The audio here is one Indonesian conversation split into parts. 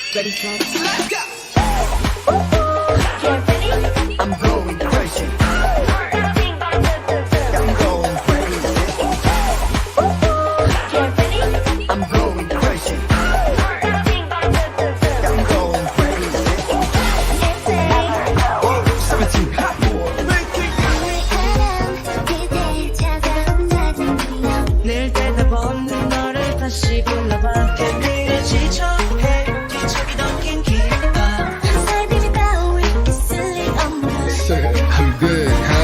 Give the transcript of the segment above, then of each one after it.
Ready, set, let's go. Get ready. I'm going crazy. I'm going crazy. Get ready. I'm going crazy. I'm going crazy. Whoa, 17 hot boy. 늘 대답없는 너를 다시 불러봐. 그들을 지쳐해. 뒤척이 덮인 기억. I'm good, huh?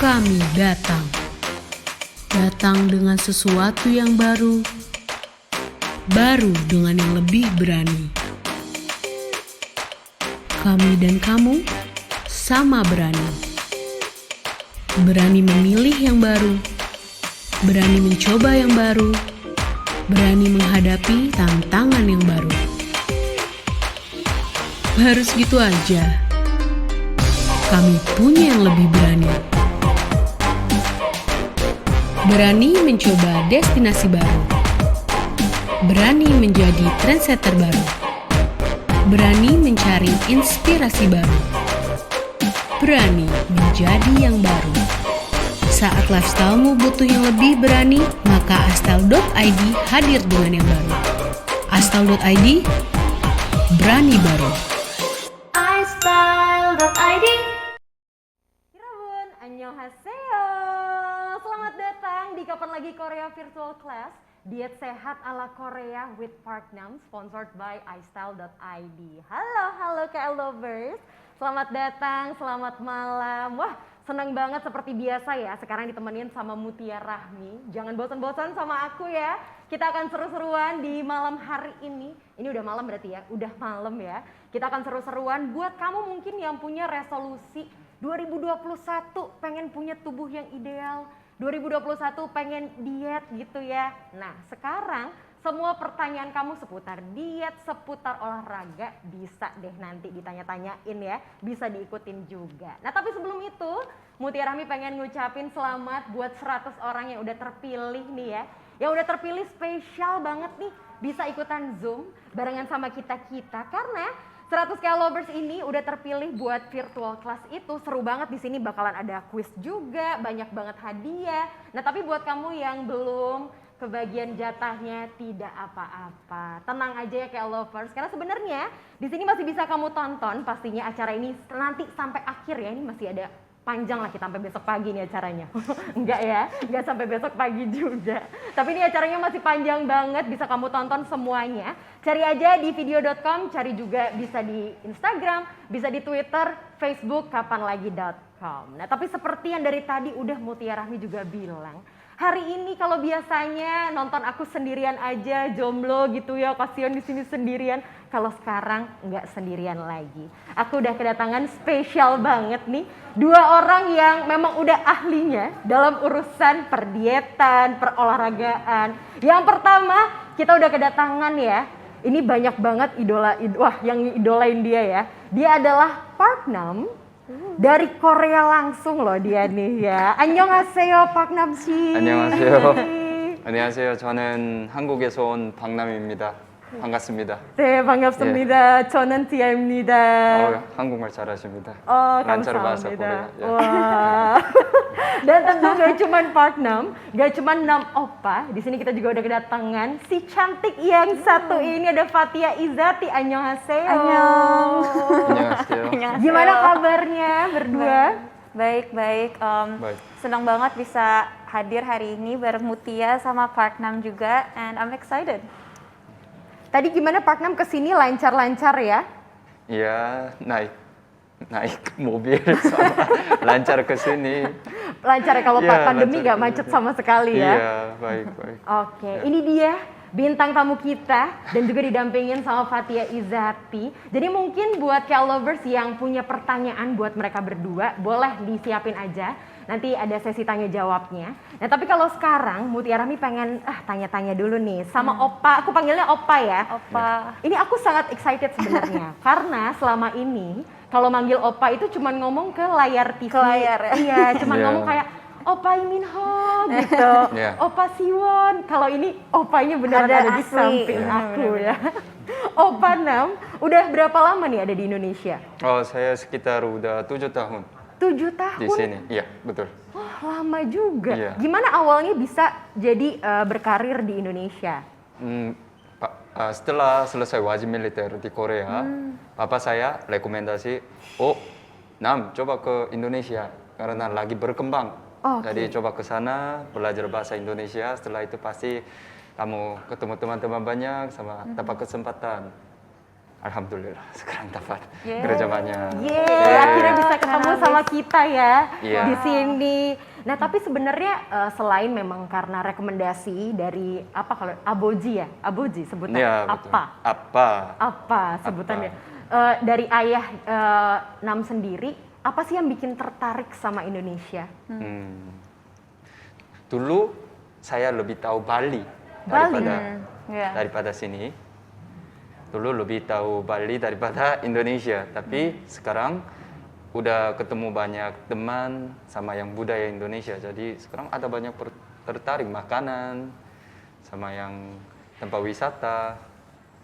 Kami datang dengan sesuatu yang baru dengan yang lebih berani. Kami dan kamu sama berani memilih yang baru, berani mencoba yang baru, berani menghadapi tantangan yang baru. Harus gitu aja. Kami punya yang lebih berani. Berani mencoba destinasi baru. Berani menjadi trendsetter baru. Berani mencari inspirasi baru. Berani menjadi yang baru. Saat lifestyle-mu butuh yang lebih berani, maka astyle.id hadir dengan yang baru. astyle.id, berani baru. istyle.id. Kirabun, annyeonghaseyo. Selamat datang di Kapan Lagi Korea Virtual Class, diet sehat ala Korea with Park Nam, sponsored by istyle.id. Halo KL lovers, selamat datang, selamat malam. Wah, senang banget seperti biasa ya, sekarang ditemenin sama Mutia Rahmi. Jangan bosan-bosan sama aku ya. Kita akan seru-seruan di malam hari ini. Ini udah malam berarti ya, udah malam ya. Kita akan seru-seruan buat kamu mungkin yang punya resolusi 2021 pengen punya tubuh yang ideal, 2021 pengen diet gitu ya. Nah, sekarang semua pertanyaan kamu seputar diet, seputar olahraga bisa deh nanti ditanya-tanyain ya, bisa diikutin juga. Nah, tapi sebelum itu, Mutia Rahmi pengen ngucapin selamat buat 100 orang yang udah terpilih nih ya. Yang udah terpilih spesial banget nih, bisa ikutan Zoom barengan sama kita-kita karena 100K Lovers ini udah terpilih buat virtual class itu. Seru banget, di sini bakalan ada quiz juga, banyak banget hadiah. Nah, tapi buat kamu yang belum kebagian jatahnya tidak apa-apa. Tenang aja ya KL Lovers, karena sebenarnya di sini masih bisa kamu tonton pastinya acara ini nanti sampai akhir ya. Ini masih ada panjang lah, kita sampai besok pagi nih acaranya. Enggak ya, enggak sampai besok pagi juga. Tapi ini acaranya masih panjang banget, bisa kamu tonton semuanya. Cari aja di video.com, cari juga bisa di Instagram, bisa di Twitter, Facebook, kapanlagi.com. Nah, tapi seperti yang dari tadi udah Mutia Rahmi juga bilang, hari ini kalau biasanya nonton aku sendirian aja, jomblo gitu ya, kasihan di sini sendirian. Kalau sekarang nggak sendirian lagi. Aku udah kedatangan spesial banget nih, dua orang yang memang udah ahlinya dalam urusan perdietan, perolahragaan. Yang pertama, kita udah kedatangan ya. Ini banyak banget wah yang idolain dia ya. Dia adalah Park Nam. Dari Korea langsung loh dia nih ya. Annyeonghaseyo Park Nam 씨. 안녕하세요. 안녕하세요. 저는 한국에서 온 박남입니다. 반갑습니다. 네, 반갑습니다. 저는 티아입니다. 한국말 잘하십니다. Lancar bahasa Korea. Ya. Wah. Dan tentu gak cuma Park Nam, gak cuma Nam Oppa. Di sini kita juga udah kedatangan si cantik yang satu ini, ada Fathia Izzati. Annyeonghaseyo. 안녕하세요. Gimana kabarnya berdua? Baik. Baik. Senang banget bisa hadir hari ini bareng Mutia sama Park Nam juga, and I'm excited. Tadi gimana Park Nam kesini lancar-lancar ya? Ya, naik mobil sama lancar ke sini. Lancar ya, kalau Iya, pandemi lancar gak ke macet sini. sama sekali ya? Iya, baik. Oke, Ya. ini dia bintang tamu kita dan juga didampingin sama Fathia Izzati. Jadi mungkin buat K-lovers yang punya pertanyaan buat mereka berdua, boleh disiapin aja. Nanti ada sesi tanya jawabnya. Nah tapi kalau sekarang Mutiara Mi pengen tanya-tanya dulu nih sama Opa. Aku panggilnya Opa ya. Opa. Ini aku sangat excited sebenarnya karena selama ini kalau manggil Opa itu cuman ngomong ke layar TV. Ke layar ya? Iya, cuman Iya. ngomong kayak Opa Iminho gitu. Iya. Opa Siwon. Kalau ini opanya beneran Ada ada di asli. samping Iya, aku ya. Opa Nam, udah berapa lama nih ada di Indonesia? Oh, saya sekitar udah 7 tahun 7 tahun. di sini. Iya, betul. Wah, lama juga. Iya. Gimana awalnya bisa jadi berkarir di Indonesia? Setelah selesai wajib militer di Korea, papa saya rekomendasi, Nam, coba ke Indonesia karena lagi berkembang. Oke. Jadi coba ke sana belajar bahasa Indonesia. Setelah itu pasti kamu ketemu teman-teman banyak sama dapat kesempatan. Alhamdulillah sekarang dapat kerja banyak. Yeay, akhirnya bisa ketemu sama kita ya Iya. di sini. Nah, tapi sebenarnya selain memang karena rekomendasi dari apa kalau Aboji ya? Aboji sebutannya Iya, betul. apa? Apa? Sebutannya? Dari ayah Nam sendiri, apa sih yang bikin tertarik sama Indonesia? Dulu saya lebih tahu Bali Bali? Iya. daripada sini. Dulu lebih tahu Bali daripada Indonesia. Tapi sekarang udah ketemu banyak teman sama yang budaya Indonesia. Jadi sekarang ada banyak tertarik makanan, sama yang tempat wisata,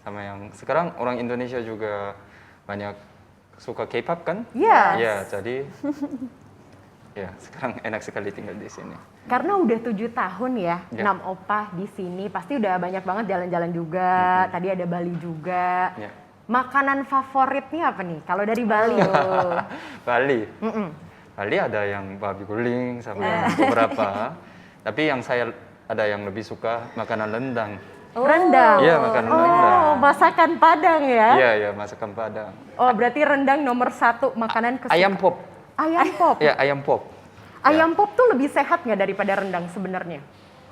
sama yang sekarang orang Indonesia juga banyak suka K-pop kan? Yes. Ya, jadi ya sekarang enak sekali tinggal di sini. Karena udah 7 tahun ya, Ya. Nam Opa di sini, pasti udah banyak banget jalan-jalan juga. Tadi ada Bali juga. Ya. Makanan favoritnya apa nih? Kalau dari Bali. Bali. Bali ada yang babi guling sama beberapa. Tapi yang saya ada yang lebih suka makanan rendang. Rendang. Iya, makanan rendang. Oh, masakan Padang ya? Iya, iya, masakan Padang. Oh, berarti rendang nomor 1 makanan kesukaan. Ayam pop. Ayam pop. Ya, ayam pop. Ayam pop tuh lebih sehat nggak daripada rendang sebenarnya?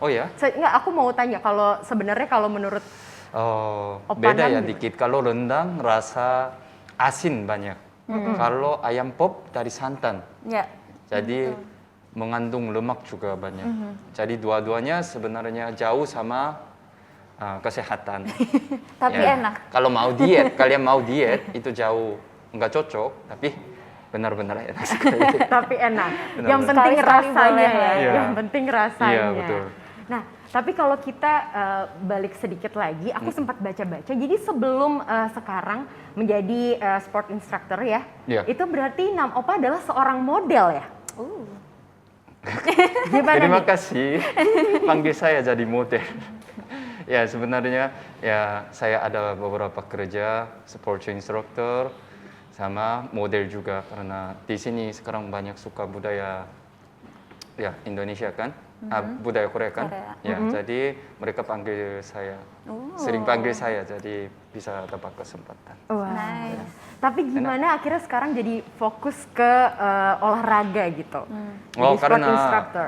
Oh ya? Nggak, aku mau tanya kalau sebenarnya kalau menurut Oh, Opa beda Nam ya gimana? dikit. Kalau rendang rasa asin banyak. Kalau ayam pop dari santan. Ya. Jadi mengandung lemak juga banyak. Jadi dua-duanya sebenarnya jauh sama kesehatan. Tapi Ya. enak. Kalau mau diet, kalian mau diet itu jauh nggak cocok, tapi benar-benar enak sekali. tapi enak. Benar, Yang benar. penting Sekali-sekali rasanya boleh ya. lah. Iya. Yang penting rasanya. Iya, betul. Nah, tapi kalau kita balik sedikit lagi, aku sempat baca-baca. Jadi sebelum sekarang menjadi sport instructor ya, Iya. itu berarti Nam Opa adalah seorang model ya? Gimana Terima nih? kasih panggil saya jadi model. Ya sebenarnya ya saya ada beberapa kerja sport instructor sama model juga karena di sini sekarang banyak suka budaya ya Indonesia kan, budaya Korea kan. Korea. Ya jadi mereka panggil saya, sering panggil saya jadi bisa dapat kesempatan. Wah. Nice. Tapi gimana akhirnya sekarang jadi fokus ke olahraga gitu? Oh, Jadi sport karena instructor.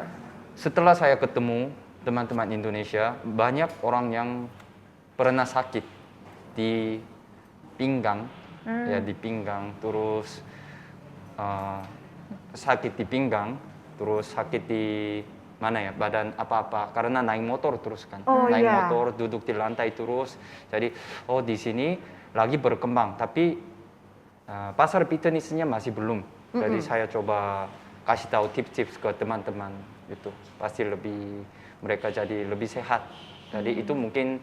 setelah saya ketemu teman-teman Indonesia, banyak orang yang pernah sakit di pinggang, ya di pinggang, terus sakit di pinggang, terus sakit di mana ya badan apa-apa karena naik motor terus kan, Oh, naik iya. motor duduk di lantai terus, jadi di sini lagi berkembang, tapi pasar fitnessnya masih belum, jadi saya coba kasih tahu tips-tips ke teman-teman itu pasti lebih mereka jadi lebih sehat. Jadi itu mungkin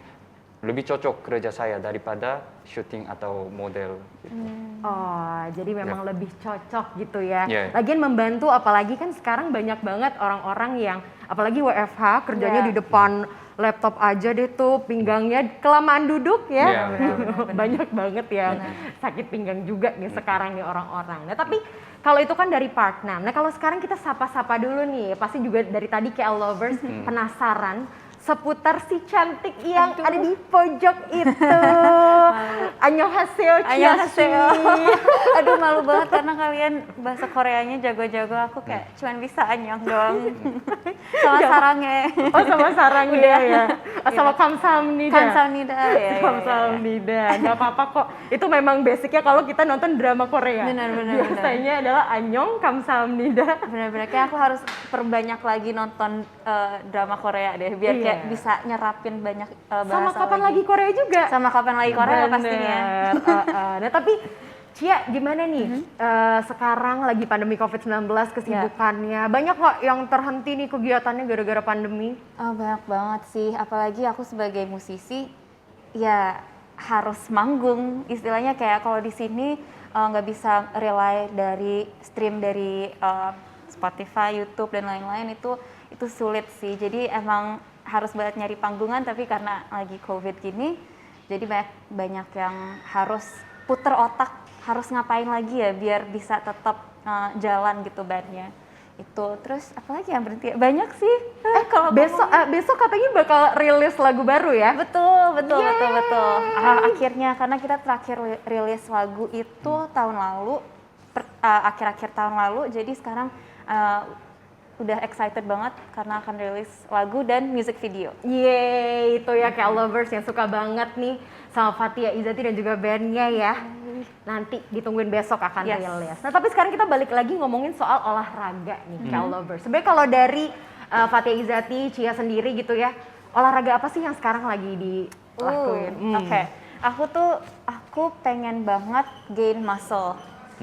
lebih cocok kerja saya daripada syuting atau model gitu. Oh, jadi memang lebih cocok gitu ya. Iya. Lagian membantu, apalagi kan sekarang banyak banget orang-orang yang, apalagi WFH, kerjanya Iya. di depan laptop aja deh tuh, pinggangnya kelamaan duduk ya. Iya, Banyak banget yang sakit pinggang juga nih sekarang nih orang-orang. Nah tapi kalau itu kan dari Park Nam. Nah kalau sekarang kita sapa-sapa dulu nih, pasti juga dari tadi KL Lovers penasaran seputar si cantik yang ada di pojok itu. Annyeonghaseyo, Annyeonghaseyo. Chiashi. Aduh malu banget karena kalian bahasa Koreanya jago-jago, aku kayak cuman bisa annyeong doang. Sama sarangnya. Oh sama sarangnya ya. Oh, sama kamsahamnida. Kamsahamnida ya. Kamsahamnida. Gak apa-apa kok. Itu memang basicnya kalau kita nonton drama Korea. Benar. Biasanya adalah annyeong, kamsahamnida. Bener-bener kayak aku harus perbanyak lagi nonton drama Korea deh biar Iya. kayak bisa nyerapin banyak bahasa Sama kapan lagi Korea juga. Sama kapan lagi Korea Bener. pastinya. Nah tapi Cia gimana nih sekarang lagi pandemi COVID-19 kesibukannya? Banyak kok yang terhenti nih kegiatannya gara-gara pandemi. Oh, banyak banget sih, apalagi aku sebagai musisi ya harus manggung. Istilahnya kayak kalau di sini nggak bisa rely dari stream dari Spotify, YouTube dan lain-lain itu sulit sih. Jadi emang harus banget nyari panggungan, tapi karena lagi COVID gini, jadi banyak yang harus puter otak, harus ngapain lagi ya biar bisa tetap jalan gitu bandnya. Itu terus apalagi yang berhenti? Banyak sih. Kalau Besok katanya bakal rilis lagu baru ya? betul. Akhirnya karena kita terakhir rilis lagu itu tahun lalu, akhir-akhir tahun lalu. Jadi sekarang udah excited banget karena akan rilis lagu dan music video. Yeay, itu ya kayak lovers yang suka banget nih sama Fathia Izzati dan juga bandnya ya. Nanti ditungguin besok akan Yes. rilis. Nah tapi sekarang kita balik lagi ngomongin soal olahraga nih kayak lovers. Sebenarnya kalau dari Fathia Izzati, Cia sendiri gitu ya, olahraga apa sih yang sekarang lagi dilakuin? Oke. Aku pengen banget gain muscle.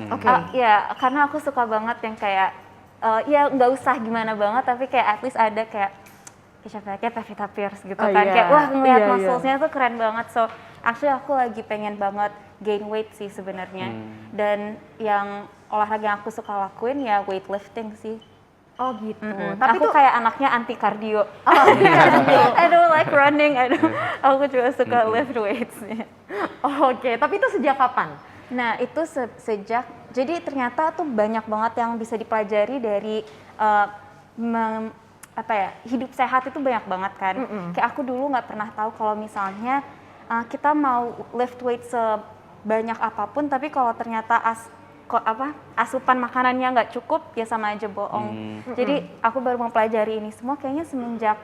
Oke. Ya, karena aku suka banget yang kayak ya nggak usah gimana banget, tapi kayak at least ada kayak siapa kayak Pevita Pierce gitu Oh, kan, iya. kayak wah ngeliat Iya, muscles-nya tuh keren banget. So actually aku lagi pengen banget gain weight sih sebenarnya. Dan yang olahraga yang aku suka lakuin ya weightlifting sih. Oh gitu. Tapi aku kayak anaknya anti cardio. I don't like running. Aku juga suka lift weights. Oke, tapi itu sejak kapan? Nah itu sejak, jadi ternyata tuh banyak banget yang bisa dipelajari dari hidup sehat itu banyak banget kan. Kayak aku dulu nggak pernah tahu kalau misalnya kita mau lift weight sebanyak apapun, tapi kalau ternyata asupan makanannya nggak cukup ya sama aja bohong. Jadi aku baru mempelajari ini semua kayaknya semenjak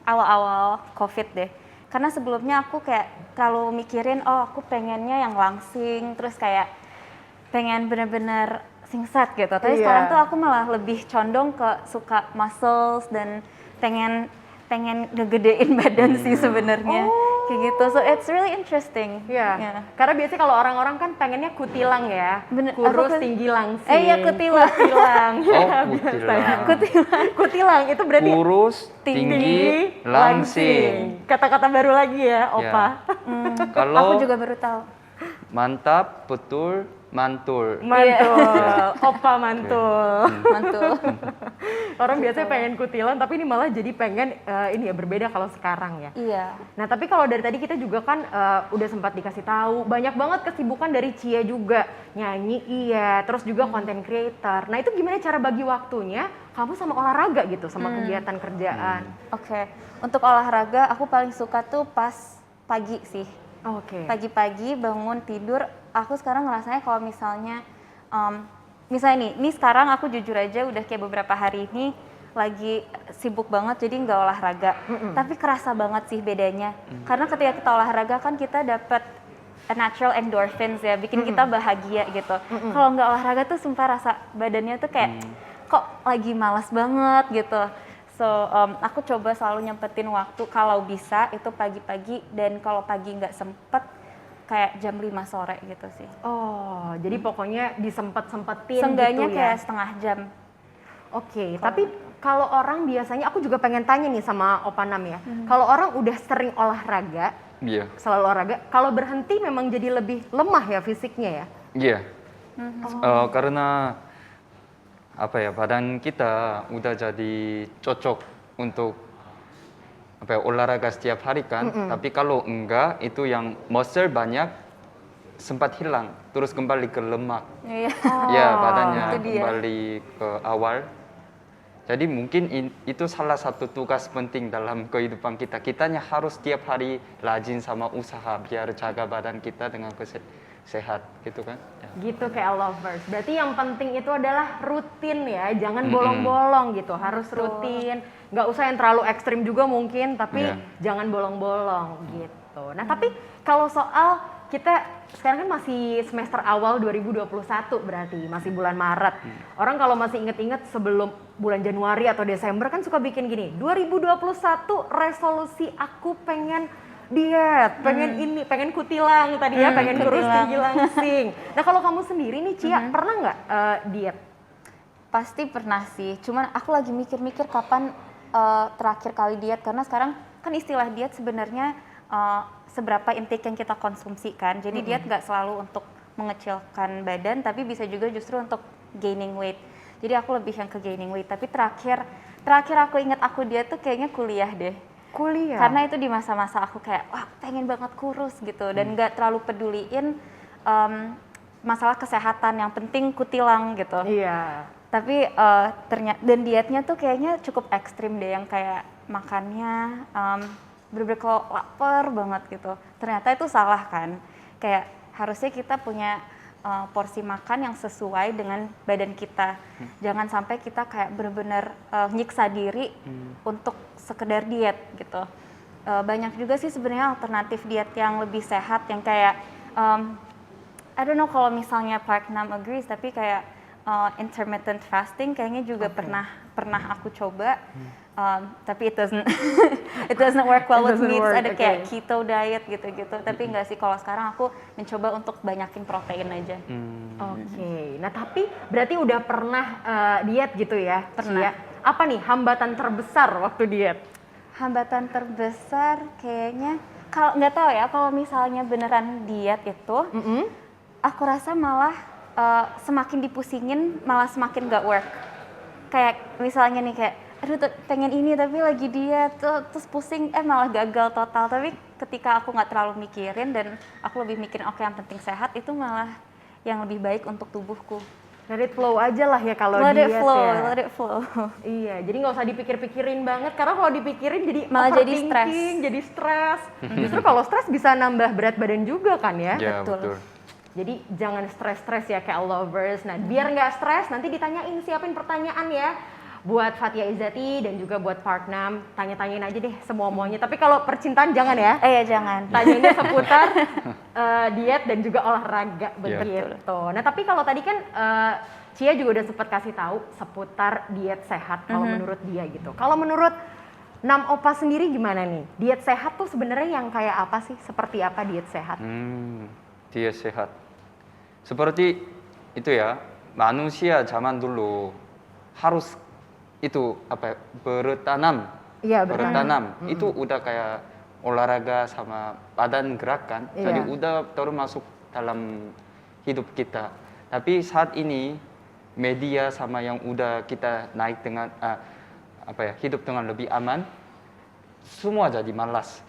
awal-awal COVID deh. Karena sebelumnya aku kayak terlalu mikirin, aku pengennya yang langsing, terus kayak pengen bener-bener singset gitu. Tapi sekarang tuh aku malah lebih condong ke suka muscles dan pengen ngegedein badan sih sebenarnya. Kayak gitu. So it's really interesting. Iya. Karena biasanya kalau orang-orang kan pengennya kutilang ya. Bener, Kurus, aku tinggi, langsing. iya kutilang. Kutilang. Kutilang. Kutilang itu berarti Kurus, tinggi, langsing. Kata-kata baru lagi ya, Opa. Aku Kalau juga baru tahu. mantap, betul, mantul. Mantul. Opa mantul. Mantul. Orang biasanya pengen kutilan, tapi ini malah jadi pengen ini ya berbeda kalau sekarang ya. Iya. Nah tapi kalau dari tadi kita juga kan udah sempat dikasih tahu banyak banget kesibukan dari Cia juga, nyanyi iya, terus juga content creator. Nah itu gimana cara bagi waktunya kamu sama olahraga gitu, sama kegiatan kerjaan? Oke. Untuk olahraga aku paling suka tuh pas pagi sih. Oke. Pagi-pagi bangun tidur, aku sekarang ngerasanya kalau misalnya misalnya nih sekarang aku jujur aja udah kayak beberapa hari ini lagi sibuk banget jadi nggak olahraga. Tapi kerasa banget sih bedanya. Karena ketika kita olahraga kan kita dapat natural endorphins ya, bikin kita bahagia gitu. Kalau nggak olahraga tuh sumpah rasa badannya tuh kayak kok lagi malas banget gitu. So aku coba selalu nyempetin waktu kalau bisa itu pagi-pagi, dan kalau pagi nggak sempet kayak jam 5 sore gitu sih. Oh, jadi pokoknya disempet-sempetin Seenggaknya gitu ya? kayak setengah jam. Oke, tapi kalau orang biasanya, aku juga pengen tanya nih sama Opanam ya. Kalau orang udah sering olahraga, Iya. selalu olahraga, kalau berhenti memang jadi lebih lemah ya fisiknya ya? Iya. Karena badan kita udah jadi cocok untuk olahraga setiap hari kan. Tapi kalau enggak, itu yang muscle banyak sempat hilang, terus kembali ke lemak. Iya. Ya, badannya itu dia. kembali ke awal. Jadi mungkin itu salah satu tugas penting dalam kehidupan kita. Kitanya harus tiap hari rajin sama usaha biar jaga badan kita dengan sehat gitu kan. Ya. Gitu kayak lovers. Berarti yang penting itu adalah rutin ya, jangan bolong-bolong gitu. Harus rutin. Nggak usah yang terlalu ekstrim juga mungkin, tapi jangan bolong-bolong gitu. Nah, tapi kalau soal kita sekarang kan masih semester awal 2021 berarti, masih bulan Maret. Orang kalau masih inget-inget sebelum bulan Januari atau Desember kan suka bikin gini, 2021 resolusi aku pengen diet, pengen ini, pengen kutilang tadi ya, pengen kurus tinggi langsing. Nah kalau kamu sendiri nih Cia, pernah nggak diet? Pasti pernah sih, cuman aku lagi mikir-mikir kapan terakhir kali diet, karena sekarang kan istilah diet sebenarnya seberapa intake yang kita konsumsikan. Jadi diet nggak selalu untuk mengecilkan badan, tapi bisa juga justru untuk gaining weight. Jadi aku lebih yang ke gaining weight. Tapi terakhir aku ingat aku diet tuh kayaknya kuliah deh. Kuliah? Karena itu di masa-masa aku kayak, wah pengen banget kurus gitu. Dan nggak terlalu peduliin masalah kesehatan, yang penting kutilang gitu. Iya. Tapi ternyata, dan dietnya tuh kayaknya cukup ekstrim deh, yang kayak makannya bener-bener kalau lapar banget gitu. Ternyata itu salah kan. Kayak harusnya kita punya porsi makan yang sesuai dengan badan kita. Jangan sampai kita kayak bener-bener nyiksa diri untuk sekedar diet gitu. Banyak juga sih sebenarnya alternatif diet yang lebih sehat, yang kayak I don't know kalau misalnya Park Nam agrees, tapi kayak intermittent fasting kayaknya juga pernah aku coba. Tapi it doesn't work well with me. Ada kayak keto diet gitu-gitu. Tapi enggak sih, kalau sekarang aku mencoba untuk banyakin protein aja. Oke. Nah tapi berarti udah pernah diet gitu ya? Pernah. Cia? Apa nih hambatan terbesar waktu diet? Hambatan terbesar kayaknya, kalau nggak tahu ya, kalau misalnya beneran diet itu, aku rasa malah semakin dipusingin malah semakin nggak work. Kayak misalnya nih kayak, aduh pengen ini tapi lagi diet, terus pusing, malah gagal total. Tapi ketika aku nggak terlalu mikirin dan aku lebih mikirin oke yang penting sehat, itu malah yang lebih baik untuk tubuhku. Let it flow aja lah ya kalau Let diet it flow, ya. let it flow. Iya, jadi nggak usah dipikir-pikirin banget, karena kalau dipikirin jadi Malah jadi overthinking, jadi stres. Justru kalau stres bisa nambah berat badan juga kan ya. Ya, Betul. betul. Jadi jangan stres-stres ya kayak lovers. Nah biar nggak stres, nanti ditanyain, siapin pertanyaan ya. Buat Fathia Izzati dan juga buat Park Nam, tanya-tanyain aja deh semua-muanya. Tapi kalau percintaan jangan ya. Ya jangan. Tanyainnya seputar diet dan juga olahraga begitu. Betul. Nah tapi kalau tadi kan Cia juga udah sempat kasih tahu seputar diet sehat kalau menurut dia gitu. Kalau menurut Nam Opa sendiri gimana nih? Diet sehat tuh sebenarnya yang kayak apa sih? Seperti apa diet sehat? Diet sehat. Seperti itu ya, manusia zaman dulu harus itu apa bertanam. Iya, bertanam. Itu udah kayak olahraga sama badan gerakan. Jadi udah termasuk dalam hidup kita. Tapi saat ini media sama yang udah kita naik dengan hidup dengan lebih aman, semua jadi malas.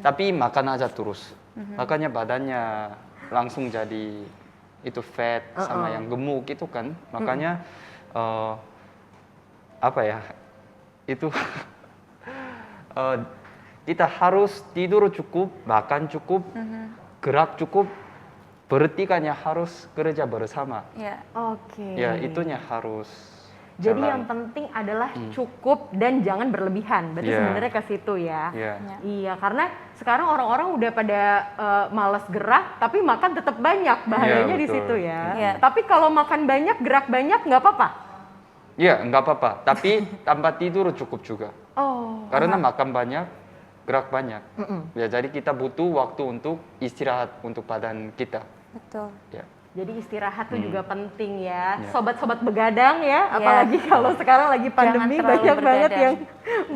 Tapi makan aja terus. Makanya badannya langsung jadi itu fat sama yang gemuk itu kan. Makanya itu kita harus tidur cukup, makan cukup, gerak cukup, berarti harus kerja bersama. Iya. Oke. Ya, itunya harus. Jadi jalan. yang penting adalah cukup dan jangan berlebihan. Berarti sebenarnya ke situ ya. Iya, karena sekarang orang-orang udah pada malas gerak, tapi makan tetap banyak. Bahayanya di betul. situ ya. Iya. Tapi kalau makan banyak, gerak banyak, nggak apa-apa. Iya, nggak apa-apa. Tapi tanpa tidur cukup juga. Oh. Karena makan banyak, gerak banyak. Ya, jadi kita butuh waktu untuk istirahat untuk badan kita. Betul. Ya. Jadi istirahat tuh juga penting ya. Iya. Sobat-sobat begadang ya, apalagi kalau sekarang lagi pandemi terlalu banyak banget begadang. yang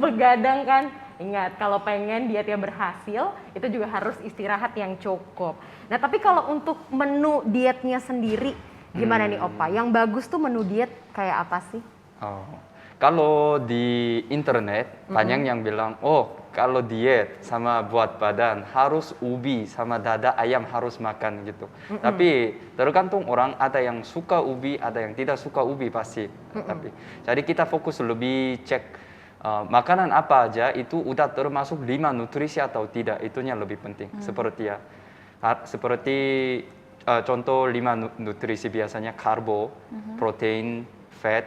begadang kan. Ingat, kalau pengen dietnya berhasil, itu juga harus istirahat yang cukup. Nah, tapi kalau untuk menu dietnya sendiri, gimana nih Opa? Yang bagus tuh menu diet kayak apa sih? Oh. Kalau di internet banyak yang bilang, oh kalau diet sama buat badan harus ubi sama dada ayam harus makan gitu. Tapi tergantung orang, ada yang suka ubi, ada yang tidak suka ubi pasti. Tapi jadi kita fokus lebih cek makanan apa aja itu udah termasuk 5 nutrisi atau tidak, itunya lebih penting. Seperti contoh 5 nutrisi biasanya karbo, protein, fat,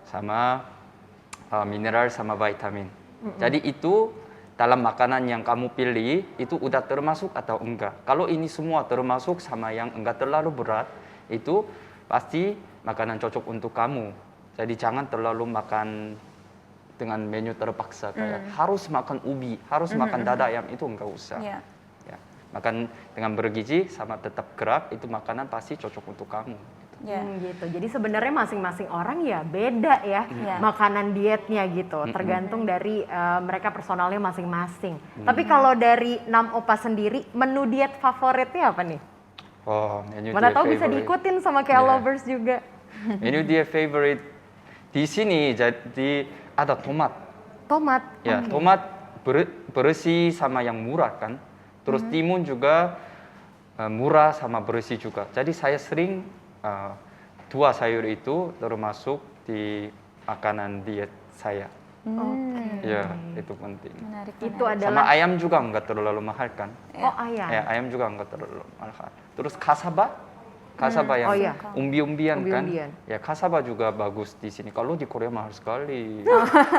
sama mineral sama vitamin. Jadi itu dalam makanan yang kamu pilih itu udah termasuk atau enggak. Kalau ini semua termasuk sama yang enggak terlalu berat, itu pasti makanan cocok untuk kamu. Jadi jangan terlalu makan dengan menu terpaksa kayak harus makan ubi, harus makan dada ayam, itu enggak usah. Iya. Ya. Makan dengan bergizi sama tetap gerak, itu makanan pasti cocok untuk kamu. Ya. Gitu. Jadi sebenarnya masing-masing orang ya beda ya makanan dietnya gitu, tergantung dari mereka personalnya masing-masing. Tapi kalau dari Nam Opa sendiri, menu diet favoritnya apa nih? Oh, menu Mana dia tahu bisa favorite. diikutin sama kayak lovers juga. Menu dia favorite di sini jadi ada tomat. Tomat. Ya, tomat bersih sama yang murah kan. Terus timun juga murah sama bersih juga. Jadi saya sering dua sayur itu termasuk di makanan diet saya. Ya, itu penting. Menarik. Itu Sama adalah ayam juga nggak terlalu mahal kan. oh ayam. Ya, ayam juga nggak terlalu mahal. Terus kasaba yang Oh, iya. umbi-umbian kan. Umbi-umbian. Ya, kasaba juga bagus di sini. Kalau di Korea mahal sekali.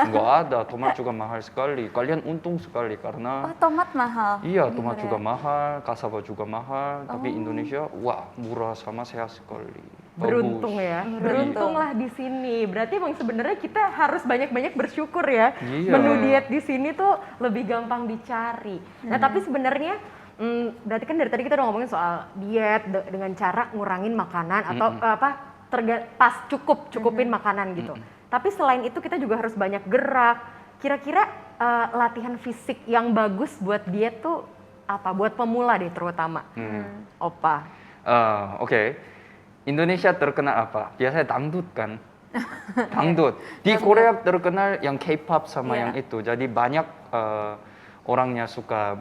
Nggak ada, tomat juga mahal sekali. Kalian untung sekali Oh, karena tomat mahal. iya, tomat juga mahal, kasaba juga mahal, tapi Indonesia wah murah sama sehat sekali. Beruntung Bagus. ya, beruntunglah di sini. Berarti emang sebenarnya kita harus banyak-banyak bersyukur ya. Iya. Menu diet di sini tuh lebih gampang dicari. Nah tapi sebenarnya, berarti kan dari tadi kita udah ngomongin soal diet dengan cara ngurangin makanan atau pas cukupin makanan gitu. Tapi selain itu kita juga harus banyak gerak. Kira-kira latihan fisik yang bagus buat diet tuh apa? Buat pemula deh terutama. Opa. Oke. Indonesia terkenal apa? Biasanya dangdut kan? Dangdut. Di Korea terkenal yang K-pop sama yang itu. Jadi banyak orangnya suka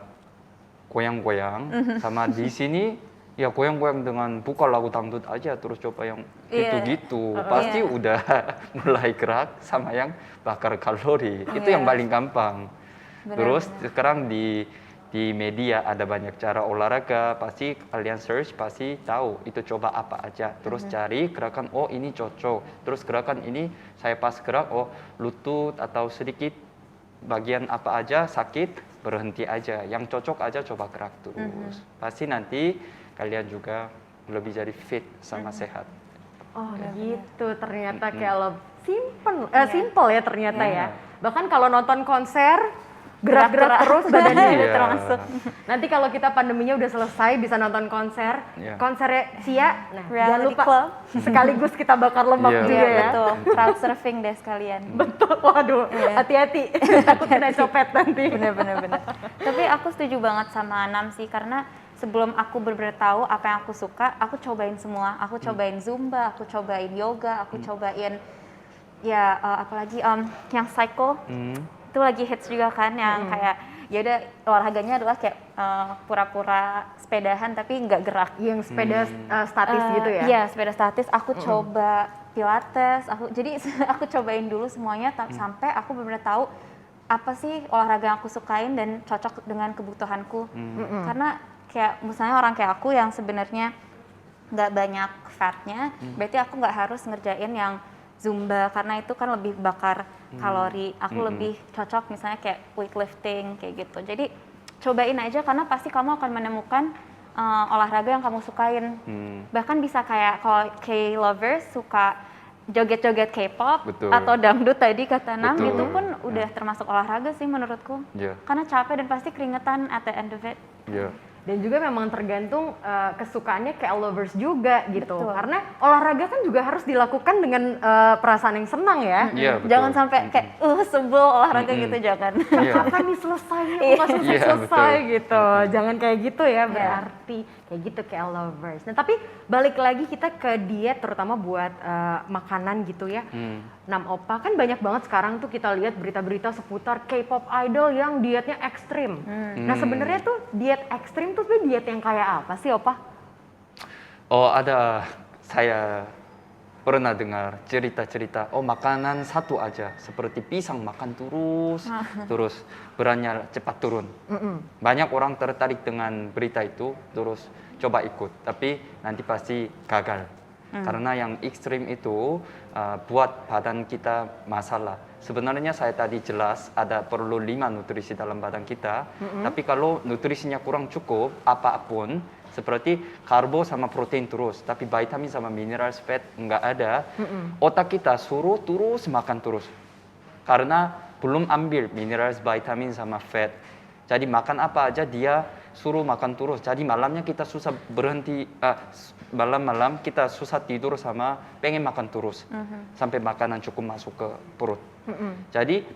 goyang-goyang. Sama di sini ya goyang-goyang dengan buka lagu dangdut aja terus coba yang gitu-gitu. Pasti udah mulai gerak sama yang bakar kalori. Itu yang paling gampang. Terus sekarang di media ada banyak cara olahraga, pasti kalian search pasti tahu itu coba apa aja. Terus cari gerakan, oh ini cocok. Terus gerakan ini saya pas gerak, oh lutut atau sedikit bagian apa aja sakit, berhenti aja. Yang cocok aja coba gerak terus. Pasti nanti kalian juga lebih jadi fit sama sehat. Oh gitu, ternyata kayak simple ya ternyata ya. Bahkan kalau nonton konser, gerak-gerak terus badannya Iya. termasuk. Nanti kalau kita pandeminya udah selesai bisa nonton konser, konsernya Cia, nah jangan Reality lupa Club. sekaligus kita bakar lemak Iya. juga Iya, ya. betul. Crowd surfing deh sekalian. Betul, waduh, hati-hati, takut kena copet nanti. Bener. Tapi aku setuju banget sama Nam sih, karena sebelum aku bener-bener tahu apa yang aku suka, aku cobain semua. Aku cobain Zumba, aku cobain yoga, aku cobain ya apalagi yang cycle. Itu lagi hits juga kan, yang kayak ya udah olahraganya adalah kayak pura-pura sepedahan tapi nggak gerak. Yang sepeda statis gitu ya? Iya, sepeda statis. Aku coba pilates, jadi aku cobain dulu semuanya sampai aku benar-benar tahu apa sih olahraga yang aku sukain dan cocok dengan kebutuhanku. Karena kayak misalnya orang kayak aku yang sebenarnya nggak banyak fatnya, berarti aku nggak harus ngerjain yang Zumba karena itu kan lebih bakar kalori. Aku lebih cocok misalnya kayak weightlifting kayak gitu. Jadi cobain aja karena pasti kamu akan menemukan olahraga yang kamu sukain. Bahkan bisa kayak kalau K-lovers suka joget-joget K-pop Betul. atau dangdut tadi kata Nam, Betul. itu pun udah termasuk olahraga sih menurutku. Iya. Karena capek dan pasti keringetan at the end of it. Ya, Dan juga memang tergantung kesukaannya ke lovers juga gitu. Betul. Karena olahraga kan juga harus dilakukan dengan perasaan yang senang ya. Iya, betul. Jangan sampai kayak sebel olahraga gitu, jangan. Iya. Kapan nih selesainya? Kok nggak selesai Iya, gitu. Jangan kayak gitu ya, berarti kayak gitu ke lovers. Nah tapi balik lagi kita ke diet terutama buat makanan gitu ya. Nam Opa kan banyak banget sekarang tuh kita lihat berita-berita seputar K-pop idol yang dietnya ekstrim. Nah sebenarnya tuh diet ekstrim tuh sebenarnya diet yang kayak apa sih Opa? Oh ada, saya pernah dengar cerita-cerita, oh makanan satu aja, seperti pisang makan terus beratnya cepat turun. Banyak orang tertarik dengan berita itu, terus coba ikut, tapi nanti pasti gagal. Karena yang ekstrim itu buat badan kita masalah. Sebenarnya saya tadi jelas ada perlu 5 nutrisi dalam badan kita, tapi kalau nutrisinya kurang cukup, apapun, seperti karbo sama protein terus, tapi vitamin sama mineral fat nggak ada, otak kita suruh terus makan terus. Karena belum ambil mineral, vitamin sama fat. Jadi makan apa aja dia suruh makan terus. Jadi malamnya kita susah berhenti, malam-malam kita susah tidur sama pengen makan terus. Sampai makanan cukup masuk ke perut. Jadi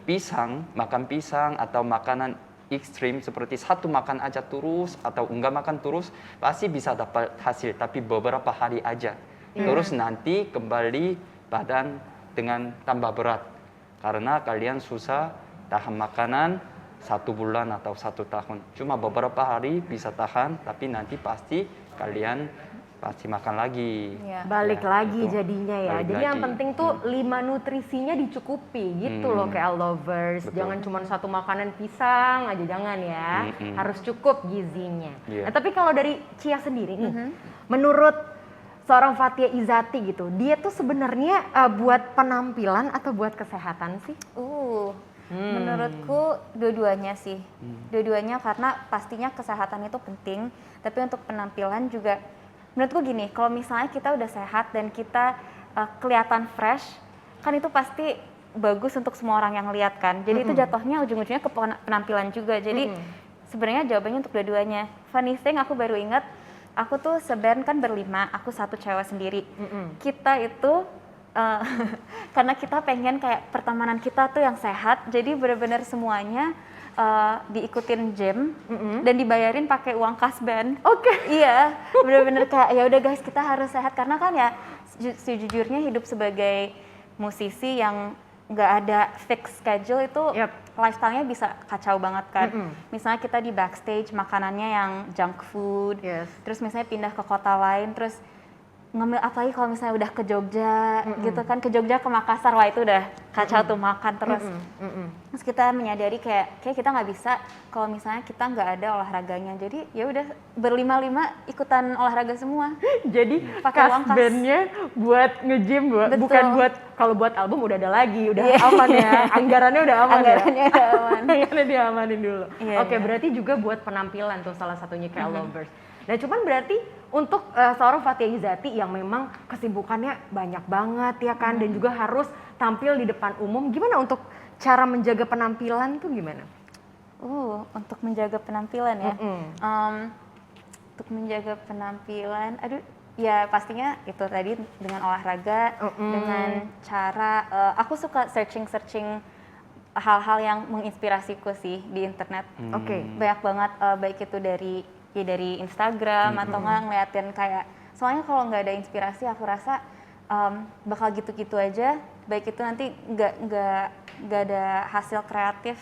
makan pisang atau makanan ekstrim seperti satu makan aja terus atau enggak makan terus pasti bisa dapat hasil, tapi beberapa hari aja. Terus nanti kembali badan dengan tambah berat karena kalian susah tahan makanan 1 bulan atau 1 tahun. Cuma beberapa hari bisa tahan, tapi nanti pasti kalian pasti makan lagi. Balik lagi gitu. jadinya ya. Balik Jadi yang lagi. penting tuh 5 nutrisinya dicukupi gitu loh kayak lovers. Betul. Jangan cuma satu makanan pisang aja, jangan ya. Harus cukup gizinya. Iya. Nah, tapi kalau dari Cia sendiri nih, menurut seorang Fathia Izati gitu, dia tuh sebenarnya buat penampilan atau buat kesehatan sih? Menurutku dua-duanya sih. Dua-duanya karena pastinya kesehatan itu penting, tapi untuk penampilan juga menurutku gini, kalau misalnya kita udah sehat dan kita kelihatan fresh, kan itu pasti bagus untuk semua orang yang lihat kan. Jadi itu jatuhnya ujung-ujungnya ke penampilan juga. Jadi sebenarnya jawabannya untuk dua-duanya. Funny thing, aku baru ingat, aku tuh seband kan berlima, aku satu cewek sendiri. Kita itu karena kita pengen kayak pertemanan kita tuh yang sehat, jadi benar-benar semuanya diikutin gym dan dibayarin pakai uang kasban. Iya, benar-benar kayak ya udah guys kita harus sehat karena kan ya sejujurnya hidup sebagai musisi yang nggak ada fix schedule itu lifestyle-nya bisa kacau banget kan. Misalnya kita di backstage makanannya yang junk food, terus misalnya pindah ke kota lain, terus ngambil apalagi kalau misalnya udah ke Jogja gitu kan, ke Jogja ke Makassar, wah itu udah kacau tuh makan terus. Terus kita menyadari kayak kita nggak bisa kalau misalnya kita nggak ada olahraganya, jadi ya udah berlima-lima ikutan olahraga semua. Jadi Pakai uang kas. kasbennya buat nge-gym, Betul. bukan buat kalau buat album udah ada lagi, udah aman ya. Anggarannya udah aman Anggarannya udah aman. Anggarannya diamanin dulu. Iya, Oke, iya. berarti juga buat penampilan tuh salah satunya kayak lovers. Nah, cuman berarti untuk seorang Fathia Izati yang memang kesibukannya banyak banget ya kan, dan juga harus tampil di depan umum, gimana untuk cara menjaga penampilan tuh gimana? Untuk menjaga penampilan ya. Untuk menjaga penampilan, ya pastinya itu tadi dengan olahraga, dengan cara aku suka searching hal-hal yang menginspirasiku sih di internet. Banyak banget baik itu dari Instagram atau nggak ngeliatin kayak, soalnya kalau nggak ada inspirasi aku rasa bakal gitu-gitu aja, baik itu nanti nggak ada hasil kreatif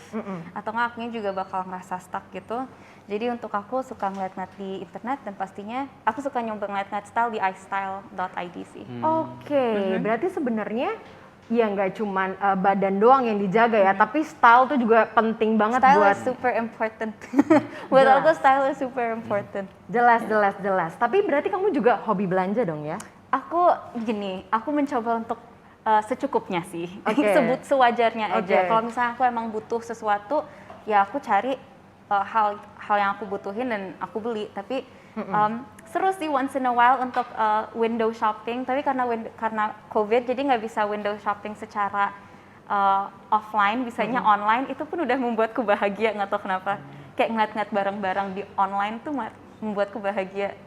atau nggak akunya juga bakal ngerasa stuck gitu. Jadi untuk aku suka ngeliat-ngeliat di internet dan pastinya aku suka nyoba ngeliat-ngeliat style di istyle.id sih. Berarti sebenarnya ya nggak cuman badan doang yang dijaga ya, tapi style tuh juga penting banget Style buat is super important. Buat Jelas. aku style is super important. jelas. Tapi berarti kamu juga hobi belanja dong ya? Aku mencoba untuk secukupnya sih. Oke. Sebut sewajarnya aja. Oke. Kalau misalnya aku emang butuh sesuatu, ya aku cari hal yang aku butuhin dan aku beli. Tapi seru sih once in a while untuk window shopping. Tapi karena COVID, jadi nggak bisa window shopping secara offline, bisanya online. Itu pun udah membuatku bahagia, nggak tahu kenapa. Kayak ngeliat-ngeliat barang-barang di online tuh membuatku bahagia.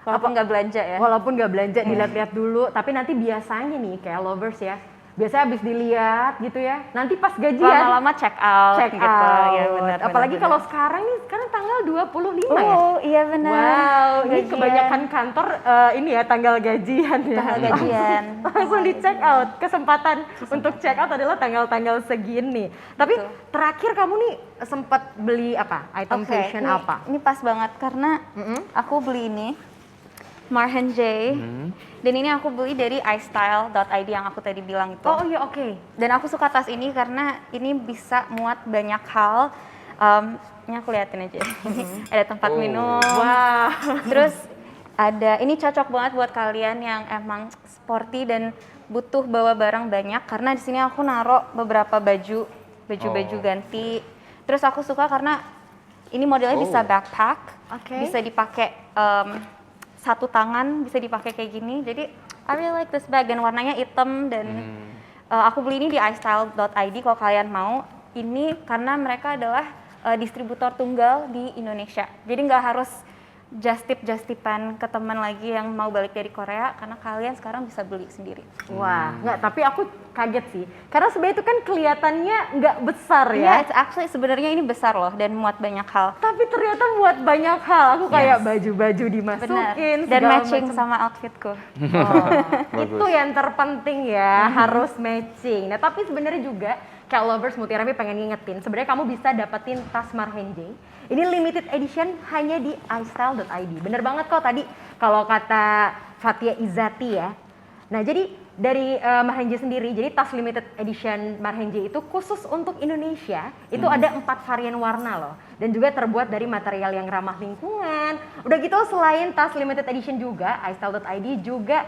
Walaupun nggak belanja ya. Walaupun nggak belanja, dilihat-lihat dulu. Tapi nanti biasanya nih kayak lovers ya, biasanya habis dilihat gitu ya. Nanti pas gajian Lama-lama check out check gitu. out. Ya, benar, Apalagi benar, kalau benar. sekarang nih, sekarang tanggal 25 ya. Oh iya benar. Wow, ini Gajian. kebanyakan kantor ini ya tanggal gajian ya. Tanggal gajian. Langsung di check out. Kesempatan untuk check out adalah tanggal-tanggal segini. Tapi Betul. terakhir kamu nih sempat beli apa? Item Oke, fashion ini, apa? Ini pas banget karena aku beli ini Marhen J. Dan ini aku beli dari iStyle.id yang aku tadi bilang itu. Oh iya, oke. Dan aku suka tas ini karena ini bisa muat banyak hal. Ini aku liatin aja. Ada tempat Oh. minum. Wah. Terus ada, ini cocok banget buat kalian yang emang sporty dan butuh bawa barang banyak. Karena di sini aku naruh beberapa baju Oh. ganti. Terus aku suka karena ini modelnya bisa Oh. backpack, Oke. bisa dipakai satu tangan, bisa dipakai kayak gini. Jadi I really like this bag dan warnanya hitam dan aku beli ini di iStyle.id kalau kalian mau. Ini karena mereka adalah distributor tunggal di Indonesia. Jadi nggak harus just-tipan ke teman lagi yang mau balik dari Korea karena kalian sekarang bisa beli sendiri. Wah, nggak, tapi aku kaget sih. Karena sebenarnya itu kan kelihatannya nggak besar Iya, ya. it's actually sebenarnya ini besar loh dan muat banyak hal. Tapi ternyata buat banyak hal. Aku kayak baju-baju dimasukin. Dan segala matching macam. sama outfitku. Bagus. Itu yang terpenting ya, harus matching. Nah, tapi sebenarnya juga kayak lovers Mutiara pengen ngingetin, sebenarnya kamu bisa dapetin tas Marhen J. Ini limited edition hanya di iStyle.id. Bener banget kok tadi kalau kata Fathia Izzati ya. Nah, jadi dari Marhen J sendiri, jadi tas limited edition Marhen J itu khusus untuk Indonesia. Itu ada 4 varian warna loh. Dan juga terbuat dari material yang ramah lingkungan. Udah gitu selain tas limited edition juga, iStyle.id juga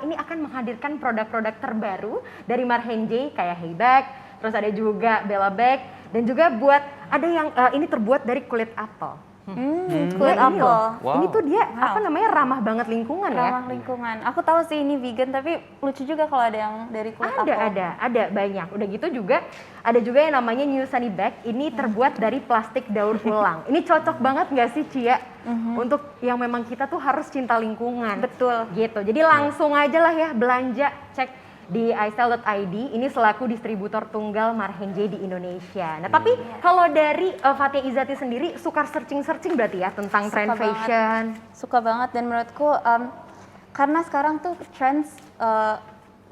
ini akan menghadirkan produk-produk terbaru dari Marhen J kayak Hey Bag, terus ada juga Bella Bag, dan juga buat ada yang ini terbuat dari kulit apel. Kulit Nah, ini apel. loh. Wow. Ini tuh dia Wow. apa namanya ramah banget lingkungan ya. Ramah lingkungan. Aku tahu sih ini vegan tapi lucu juga kalau ada yang dari kulit apel. Ada banyak. Udah gitu juga ada juga yang namanya New Sunny Bag. Ini terbuat dari plastik daur ulang. Ini cocok banget nggak sih Cia? Untuk yang memang kita tuh harus cinta lingkungan. Betul. Gitu. Jadi langsung aja lah ya belanja, cek di iStyle.id. Ini selaku distributor tunggal Marhen J di Indonesia. Nah, tapi kalau dari Fathia Izzati sendiri suka searching berarti ya tentang Suka trend banget. fashion. Suka banget dan menurutku karena sekarang tuh trends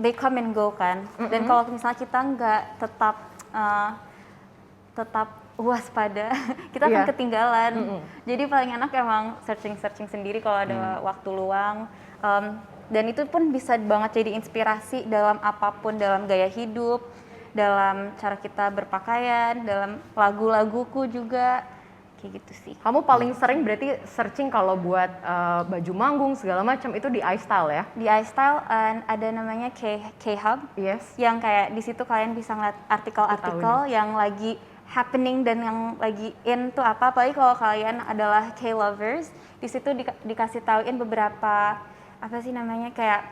they come and go kan. Dan kalau misalnya kita nggak tetap waspada, kita akan Iya. ketinggalan. Jadi paling enak emang searching sendiri kalau ada waktu luang. Dan itu pun bisa banget jadi inspirasi dalam apapun, dalam gaya hidup, dalam cara kita berpakaian, dalam lagu-laguku juga, kayak gitu sih. Kamu paling sering berarti searching kalau buat baju manggung segala macam itu di iStyle ya? Di iStyle ada namanya K-Hub, Yes. yang kayak di situ kalian bisa ngeliat artikel-artikel yang lagi happening dan yang lagi in tuh apa. Apalagi kalau kalian adalah K-lovers, di situ dikasih tauin beberapa apa sih namanya kayak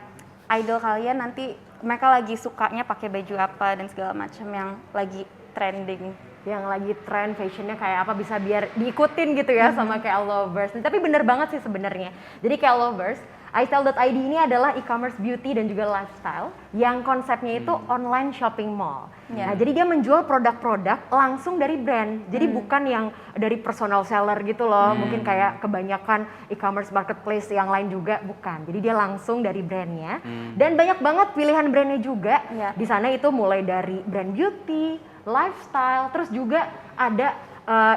idol kalian nanti mereka lagi sukanya pakai baju apa dan segala macam yang lagi trending. Yang lagi tren fashionnya kayak apa bisa biar diikutin gitu ya sama kayak lovers. Tapi bener banget sih sebenarnya. Jadi kayak lovers, iStyle.id ini adalah e-commerce beauty dan juga lifestyle yang konsepnya itu online shopping mall. Ya. Nah, jadi dia menjual produk-produk langsung dari brand. Jadi bukan yang dari personal seller gitu loh. Mungkin kayak kebanyakan e-commerce marketplace yang lain juga bukan. Jadi dia langsung dari brandnya. Dan banyak banget pilihan brandnya juga. Ya. Di sana itu mulai dari brand beauty, lifestyle, terus juga ada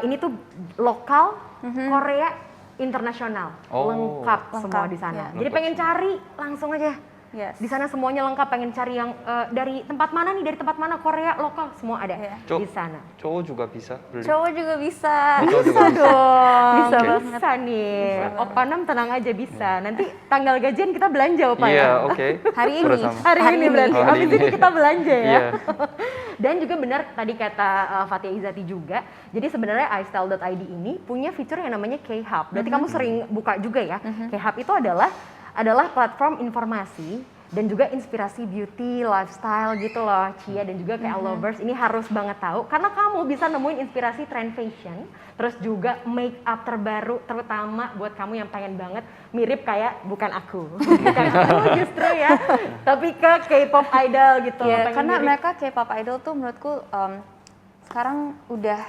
ini tuh lokal, Korea, internasional, Oh. lengkap semua di sana. ya. Jadi pengen cari langsung aja. Yes. Di sana semuanya lengkap, pengen cari yang dari tempat mana nih, dari tempat mana, Korea, lokal, semua ada Iya. di sana. Cowok juga bisa beli. Cowok juga bisa. Cowok juga bisa. Dong, Bisa bisa, banget. nih. Opa Nam tenang aja bisa. Nanti tanggal gajian kita belanja Opa Iya, ya. oke. Hari ini. Bersama. Hari ini berarti, Hari abis ini. ini kita belanja ya. Iya. Dan juga benar tadi kata Fathia Izzati juga, jadi sebenarnya iStyle.id ini punya fitur yang namanya K-Hub. Berarti kamu sering buka juga ya. K-Hub itu adalah platform informasi dan juga inspirasi beauty, lifestyle gitu loh, Cia dan juga kayak lovers ini harus banget tahu karena kamu bisa nemuin inspirasi trend fashion, terus juga make up terbaru terutama buat kamu yang pengen banget mirip kayak bukan aku justru ya, tapi ke K-pop idol gitu. Ya, pengen karena mirip. mereka K-pop idol tuh menurutku sekarang udah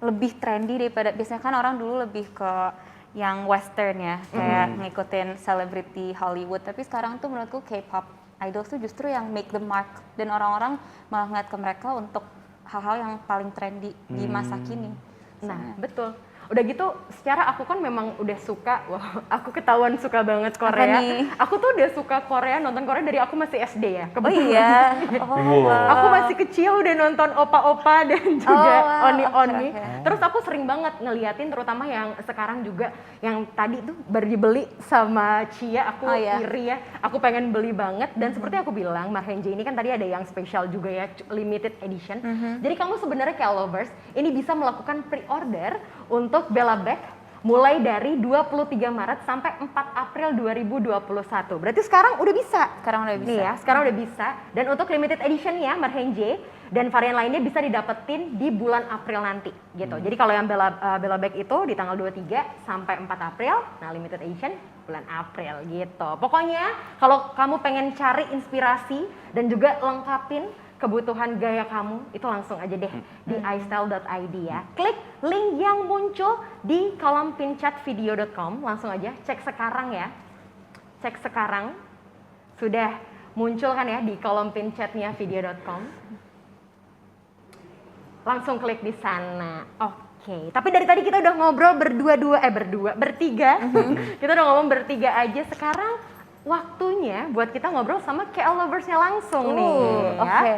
lebih trendy daripada biasanya kan orang dulu lebih ke yang western ya, kayak ngikutin selebriti Hollywood, tapi sekarang tuh menurutku K-pop idols tuh justru yang make the mark dan orang-orang malah ngeliat ke mereka untuk hal-hal yang paling trendy di masa kini. Nah, betul. Udah gitu, secara aku kan memang udah suka, wah, aku ketahuan suka banget Korea. nih? Aku tuh udah suka Korea, nonton Korea dari aku masih SD ya. Oh iya. Oh, Aku masih kecil udah nonton opa-opa dan juga wow. oni-oni. Oke. Terus aku sering banget ngeliatin terutama yang sekarang juga yang tadi tuh baru dibeli sama Cia, aku Oh, iya. iri ya. Aku pengen beli banget dan seperti aku bilang, Marhenje ini kan tadi ada yang spesial juga ya, limited edition. Jadi kamu sebenarnya kayak lovers, ini bisa melakukan pre-order untuk Bella Bag mulai dari 23 Maret sampai 4 April 2021. Berarti sekarang udah bisa. Sekarang udah bisa. Nih ya, sekarang udah bisa. Dan untuk limited edition ya, Marhenje dan varian lainnya bisa didapetin di bulan April nanti gitu. Jadi kalau yang Bella Bag itu di tanggal 23 sampai 4 April, nah limited edition bulan April gitu. Pokoknya kalau kamu pengen cari inspirasi dan juga lengkapin kebutuhan gaya kamu, itu langsung aja deh di istyle.id ya. Klik link yang muncul di kolom pin chat video.com, langsung aja cek sekarang ya. Cek sekarang, sudah muncul kan ya di kolom pin chatnya video.com. Langsung klik di sana. Oke, tapi dari tadi kita udah ngobrol bertiga. Kita udah ngomong bertiga aja. Sekarang waktunya buat kita ngobrol sama KL Lovers-nya langsung nih. Ya. Oke.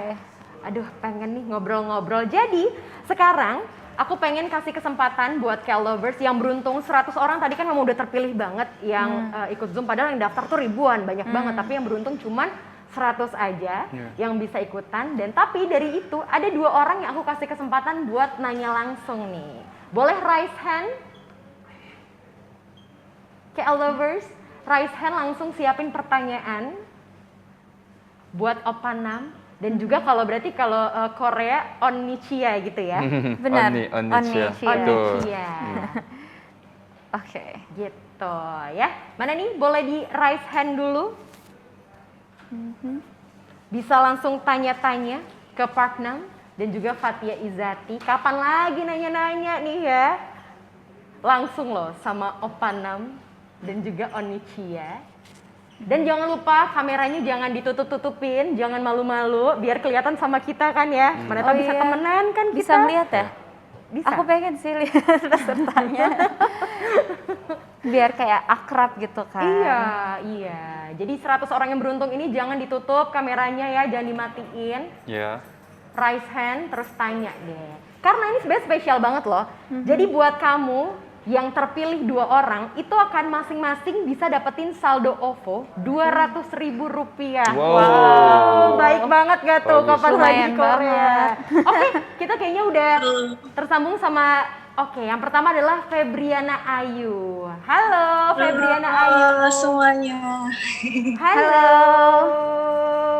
Aduh, pengen nih ngobrol-ngobrol. Jadi, sekarang aku pengen kasih kesempatan buat KL Lovers yang beruntung 100 orang tadi kan memang udah terpilih banget yang ikut Zoom. Padahal yang daftar tuh ribuan, banyak banget. Tapi yang beruntung cuman 100 aja yang bisa ikutan. Dan tapi dari itu ada 2 orang yang aku kasih kesempatan buat nanya langsung nih. Boleh raise hand? KL Lovers, raise hand langsung siapin pertanyaan buat Opanam. Dan juga kalau berarti kalau Korea Onnichia gitu ya. Benar. Onnichia. Onnichia. Onnichia. Oke. Gitu ya. Mana nih boleh di raise hand dulu? Bisa langsung tanya-tanya ke Parknam dan juga Fatia Izati. Kapan lagi nanya-nanya nih ya? Langsung loh sama Opanam dan juga Onnichia. Dan jangan lupa kameranya jangan ditutup-tutupin, jangan malu-malu, biar kelihatan sama kita kan ya. Mana tahu bisa iya. temenan kan kita. Bisa ngeliat ya? Bisa. Aku pengen sih lihat pesertanya. Biar kayak akrab gitu kan. Iya, iya. Jadi 100 orang yang beruntung ini jangan ditutup kameranya ya, jangan dimatiin. Ya. Raise hand terus tanya deh. Karena ini sebenarnya spesial banget loh. Jadi buat kamu yang terpilih 2 orang itu akan masing-masing bisa dapetin saldo OVO Rp200.000. Wow. Baik banget gak tuh Bagus. kapan lagi Lumayan Korea. Oke, kita kayaknya udah tersambung sama yang pertama adalah Febriana Ayu. Halo Febriana Ayu. Halo semuanya. Halo.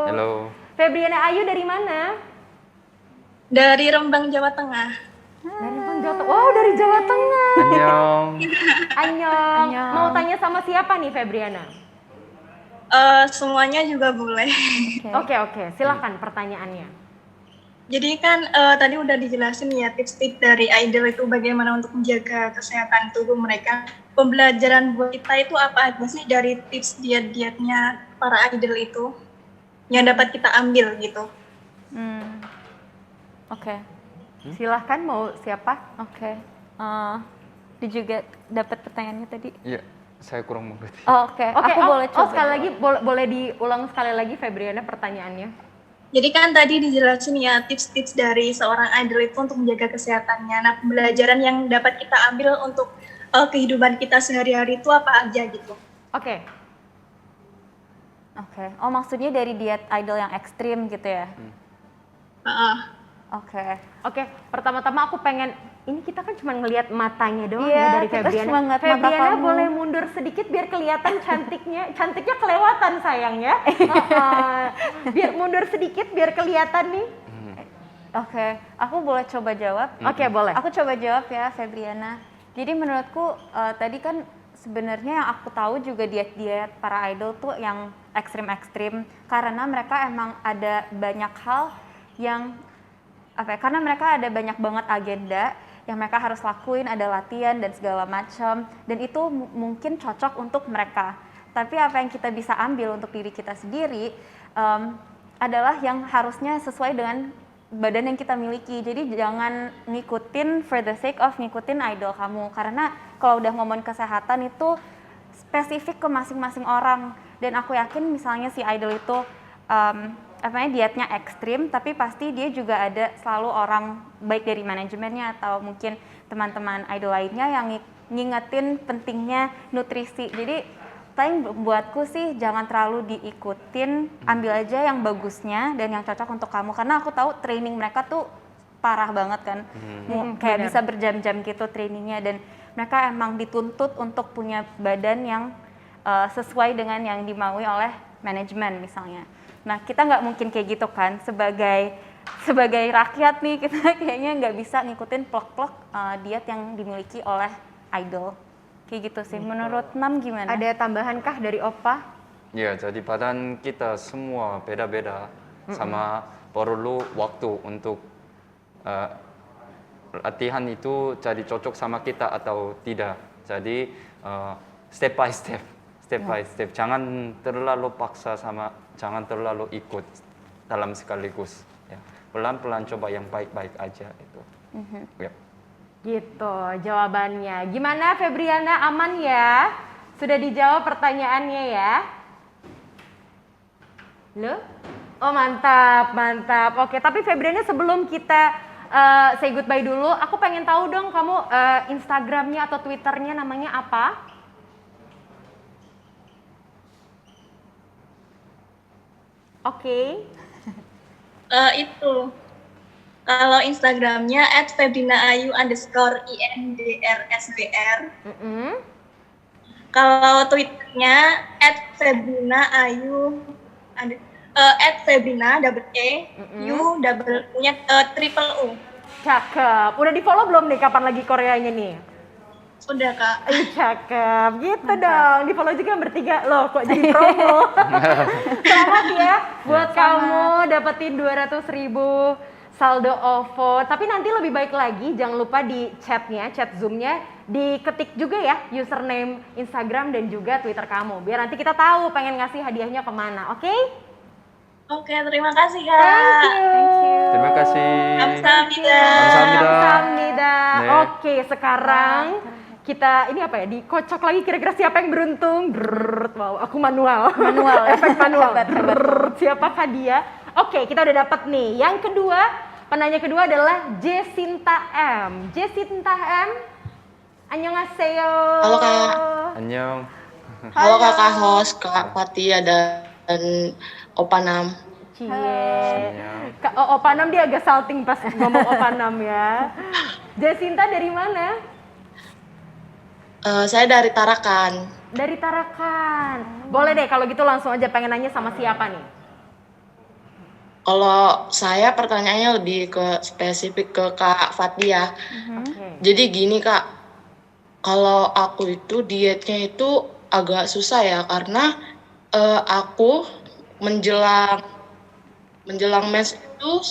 Halo. Febriana Ayu dari mana? Dari Rembang, Jawa Tengah. Dari Jawa Tengah. Wow, dari Jawa Tengah. Annyeong. Annyeong. Annyeong. Mau tanya sama siapa nih Febriana? Semuanya juga boleh. Oke. Silakan pertanyaannya. Jadi kan tadi udah dijelasin ya tips-tips dari idol itu bagaimana untuk menjaga kesehatan tubuh mereka. Pembelajaran buat kita itu apa aja sih dari tips diet-dietnya para idol itu yang dapat kita ambil gitu? Oke. Silahkan mau siapa? Oke. Dia juga dapat pertanyaannya tadi. Iya, saya kurang mengerti. Oh, Oke. Aku boleh coba. sekali lagi boleh diulang sekali lagi Febriana pertanyaannya. Jadi kan tadi dijelasin ya tips-tips dari seorang idol itu untuk menjaga kesehatannya. Nah, pembelajaran yang dapat kita ambil untuk kehidupan kita sehari-hari itu apa aja gitu? Oke. Oh, maksudnya dari diet idol yang ekstrim gitu ya? Oke. Oke, pertama-tama aku pengen ini kita kan cuma ngelihat matanya doang Iya, ya dari kita Febriana. cuma ngeliat mata Febriana kamu. boleh mundur sedikit biar kelihatan cantiknya. Cantiknya kelewatan sayang ya. Biar mundur sedikit biar kelihatan nih. Oke, aku boleh coba jawab? Oke, boleh. Aku coba jawab ya, Febriana. Jadi menurutku tadi kan sebenarnya yang aku tahu juga diet-diet para idol tuh yang ekstrim-ekstrim karena mereka emang ada banyak hal yang karena mereka ada banyak banget agenda yang mereka harus lakuin, ada latihan dan segala macam, dan itu mungkin cocok untuk mereka. Tapi apa yang kita bisa ambil untuk diri kita sendiri adalah yang harusnya sesuai dengan badan yang kita miliki. Jadi jangan ngikutin for the sake of ngikutin idol kamu, karena kalau udah ngomongin kesehatan itu spesifik ke masing-masing orang. Dan aku yakin misalnya si idol itu dietnya ekstrim, tapi pasti dia juga ada selalu orang baik dari manajemennya atau mungkin teman-teman idol lainnya yang ngingetin pentingnya nutrisi. Jadi paling buatku sih jangan terlalu diikutin, ambil aja yang bagusnya dan yang cocok untuk kamu, karena aku tahu training mereka tuh parah banget kan, kayak bisa berjam-jam gitu trainingnya, dan mereka emang dituntut untuk punya badan yang sesuai dengan yang dimaui oleh manajemen misalnya. Nah kita nggak mungkin kayak gitu kan, sebagai rakyat nih kita kayaknya nggak bisa ngikutin plek-plek diet yang dimiliki oleh idol. Kayak gitu sih. Menurut Nam gimana? Ada tambahan kah dari Opa? Ya, jadi badan kita semua beda-beda, sama perlu waktu untuk latihan itu jadi cocok sama kita atau tidak. Jadi step by step, jangan terlalu paksa sama jangan terlalu ikut dalam sekaligus. Ya. Pelan-pelan coba yang baik-baik aja itu. Ya. Gitu jawabannya. Gimana Febriana, aman ya? Sudah dijawab pertanyaannya ya? Loh? Oh mantap, mantap. Oke, tapi Febriana sebelum kita say goodbye dulu, aku pengen tahu dong kamu Instagramnya atau Twitternya namanya apa? Oke. Itu kalau Instagramnya @febrinaayu_indrsbr. Kalau Twitternya @febrinaayu @febrina triple U. Cakep. Udah di follow belum nih kapan lagi Koreanya nih? Udah Kak. Cakep, gitu dong. Di follow juga yang bertiga loh, kok jadi promo. Selamat ya buat kamu dapetin 200.000 saldo OVO. Tapi nanti lebih baik lagi, jangan lupa di chatnya, chat Zoom-nya diketik juga ya username Instagram dan juga Twitter kamu. Biar nanti kita tahu pengen ngasih hadiahnya kemana, oke? Oke, terima kasih Kak. Thank you. Terima kasih. Kamsahamnida. Kamsahamnida. Nek. Oke, sekarang kita ini apa ya? Dikocok lagi kira-kira siapa yang beruntung? Brrrr, wow, aku manual. Efek manual. Brrrr, siapakah dia? Oke, kita udah dapat nih. Yang kedua, penanya kedua adalah Jesinta M. Jesinta M, annyeonghaseyo. Halo Kak. Annyeong. Halo Kakak host, Kak Fatia dan Opa Nam. Cie. Opa Nam dia agak salting pas ngomong Opa Nam ya. Jesinta dari mana? Saya dari Tarakan. Dari Tarakan. Boleh deh kalau gitu langsung aja pengen nanya sama siapa nih? Kalau saya pertanyaannya lebih ke spesifik ke Kak Fatia. Oke. Jadi gini Kak, kalau aku itu dietnya itu agak susah ya karena aku menjelang mens itu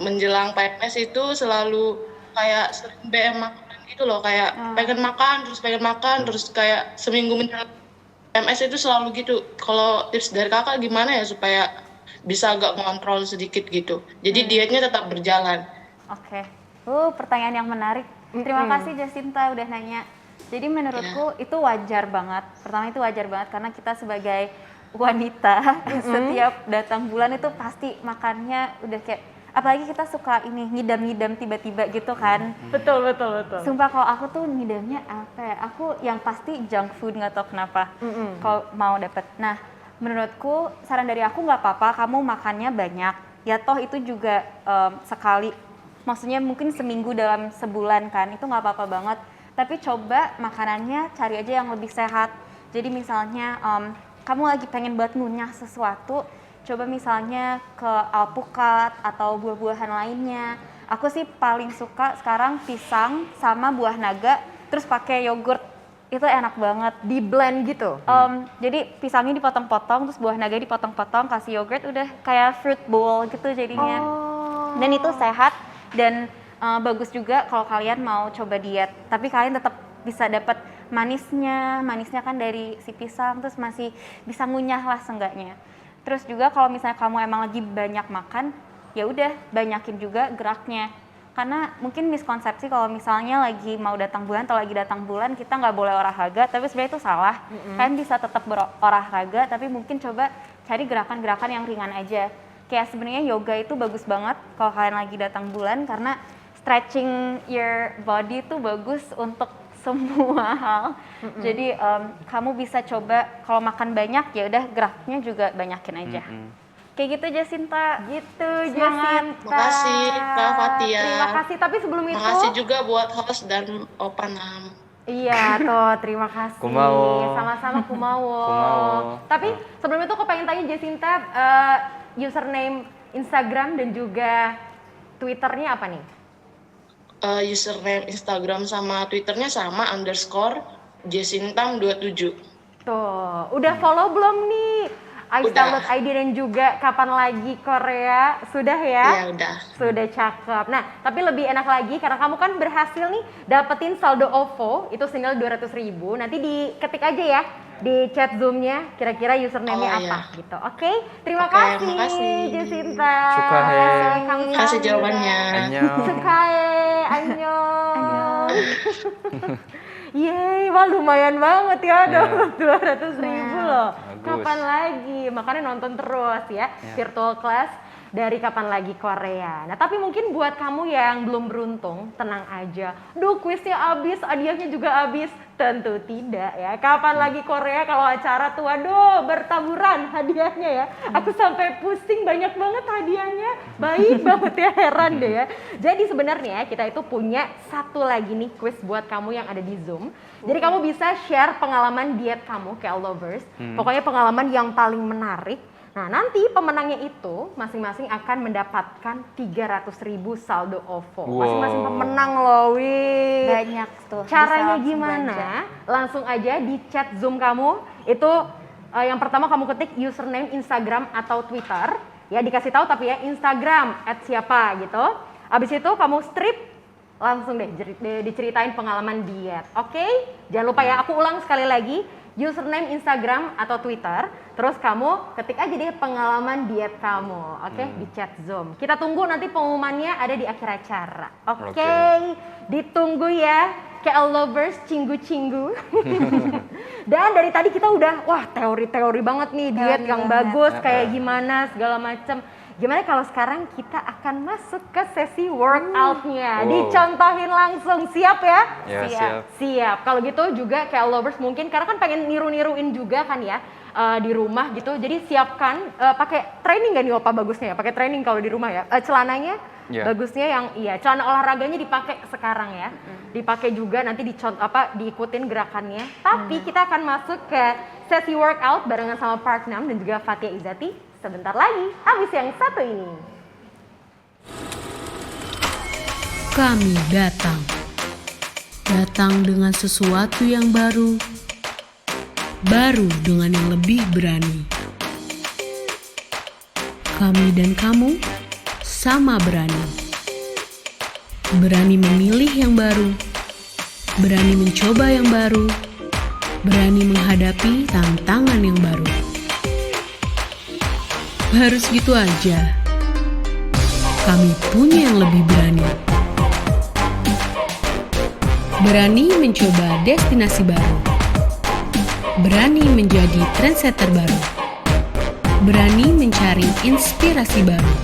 menjelang PMS itu selalu kayak sering BM makanan gitu loh, kayak pengen makan terus kayak seminggu menjelang PMS itu selalu gitu. Kalau tips dari Kakak gimana ya supaya bisa agak mengontrol sedikit gitu, jadi dietnya tetap berjalan. Oke. Pertanyaan yang menarik. Terima kasih Jacinta udah nanya. Jadi menurutku itu wajar banget. Pertama itu wajar banget karena kita sebagai wanita setiap datang bulan itu pasti makannya udah kayak, apalagi kita suka ini ngidam-ngidam tiba-tiba gitu kan. Betul. Sumpah kalau aku tuh ngidamnya apa ya? Aku yang pasti junk food, nggak tahu kenapa. Kalau mau dapet. Nah, menurutku saran dari aku nggak apa-apa kamu makannya banyak. Ya toh itu juga sekali maksudnya mungkin seminggu dalam sebulan kan, itu nggak apa-apa banget. Tapi coba makanannya cari aja yang lebih sehat. Jadi misalnya kamu lagi pengen buat ngunyah sesuatu, coba misalnya ke alpukat atau buah-buahan lainnya. Aku sih paling suka sekarang pisang sama buah naga, terus pakai yogurt. Itu enak banget. Di blend gitu? Jadi pisangnya dipotong-potong, terus buah naga dipotong-potong, kasih yogurt, udah kayak fruit bowl gitu jadinya. Dan itu sehat dan bagus juga kalau kalian mau coba diet. Tapi kalian tetap bisa dapat manisnya kan dari si pisang, terus masih bisa ngunyah lah seenggaknya. Terus juga kalau misalnya kamu emang lagi banyak makan, ya udah banyakin juga geraknya. Karena mungkin miskonsepsi kalau misalnya lagi mau datang bulan atau lagi datang bulan kita nggak boleh olahraga, tapi sebenarnya itu salah. Kalian bisa tetap berolahraga, tapi mungkin coba cari gerakan-gerakan yang ringan aja. Kayak sebenarnya yoga itu bagus banget kalau kalian lagi datang bulan, karena stretching your body itu bagus untuk semua hal. Jadi kamu bisa coba kalau makan banyak ya udah geraknya juga banyakin aja. Kayak gitu Jacinta. Gitu Semangat. Jacinta. Makasih Kak Fatia. Terima kasih, tapi sebelum itu Makasih juga buat host dan Opanam. iya tuh, terima kasih. Kumawo. Sama-sama kumawo. Kumawo. Tapi sebelum itu aku pengen tanya Jacinta, username Instagram dan juga Twitternya apa nih? Username Instagram sama Twitternya sama _Jacintam27. Tuh, udah follow belum nih? iStyle.id dan juga Kapan Lagi Korea, sudah ya? Ya udah. Sudah cakep. Nah, tapi lebih enak lagi karena kamu kan berhasil nih dapetin saldo OVO, itu senilai 200.000. Nanti diketik aja ya di chat Zoom-nya, kira-kira username-nya apa gitu. Oke, terima kasih makasih. Jacinta. Sukahe. Kasih jawabannya. Annyeong. Sukahe, annyeong. Yeay, wah lumayan banget ya, dapat 200.000 loh. Bagus. Kapan lagi? Makanya nonton terus ya, virtual class dari Kapan Lagi Korea. Nah, tapi mungkin buat kamu yang belum beruntung, tenang aja. Duh, kuisnya habis, hadiahnya juga habis. Tentu tidak ya. Kapan Lagi Korea kalau acara tuh, aduh, bertaburan hadiahnya ya. Aku sampai pusing, banyak banget hadiahnya. Baik banget ya, heran deh ya. Jadi sebenarnya kita itu punya satu lagi nih kuis buat kamu yang ada di Zoom. Jadi kamu bisa share pengalaman diet kamu ke Lovers. Pokoknya pengalaman yang paling menarik. Nah, nanti pemenangnya itu masing-masing akan mendapatkan 300.000 saldo OVO. Wow. Masing-masing pemenang loh, wih. Banyak tuh. Caranya bisa langsung gimana? belanja. Langsung aja di chat Zoom kamu. Itu yang pertama kamu ketik username Instagram atau Twitter. Ya, dikasih tahu tapi ya Instagram @siapa gitu. Abis itu kamu strip, langsung deh diceritain pengalaman diet. Oke? Jangan lupa ya, aku ulang sekali lagi. Username Instagram atau Twitter, terus kamu ketik aja deh pengalaman diet kamu, oke? Di chat Zoom. Kita tunggu nanti pengumumannya ada di akhir acara, oke? Ditunggu ya, KL Lovers, cinggu-cinggu. Dan dari tadi kita udah, wah teori-teori banget nih diet yang bagus, kayak gimana segala macam. Gimana kalau sekarang kita akan masuk ke sesi workout-nya? Wow. Dicontohin langsung, siap ya? Ya, siap. Siap. Kalau gitu juga kayak Lovers mungkin karena kan pengen niru-niruin juga kan ya di rumah gitu. Jadi siapkan pakai training gak nih Opa bagusnya ya? Pakai training kalau di rumah ya. Celananya bagusnya yang celana olahraganya dipakai sekarang ya. Dipakai juga nanti diikutin gerakannya. Tapi kita akan masuk ke sesi workout barengan sama Park Nam dan juga Fatia Izzati sebentar lagi habis yang satu ini. Kami datang dengan sesuatu yang baru dengan yang lebih berani. Kami dan kamu sama berani memilih yang baru, berani mencoba yang baru, berani menghadapi tantangan yang baru. Harus gitu aja. Kami punya yang lebih berani. Berani mencoba destinasi baru. Berani menjadi trendsetter baru. Berani mencari inspirasi baru.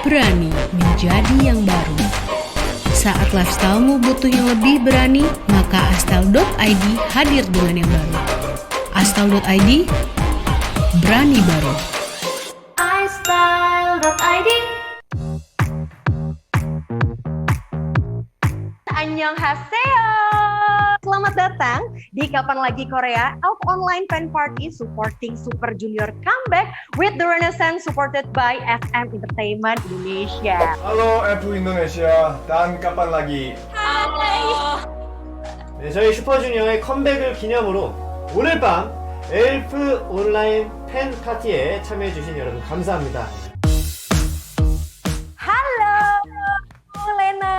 Berani menjadi yang baru. Saat lifestyle-mu butuh yang lebih berani, maka astyle.id hadir dengan yang baru. Astyle.id, berani baru. iStyle.id. Annyeonghaseyo. Selamat datang di Kapan Lagi Korea Elf Online Fan Party supporting Super Junior comeback with the Renaissance supported by SM Entertainment Indonesia. Halo F Indonesia dan kapan lagi? 네, 저희 슈퍼주니어의 컴백을 기념으로 오늘 밤 엘프 온라인 팬 파티에 참여해주신 여러분 감사합니다. Halo, Lena.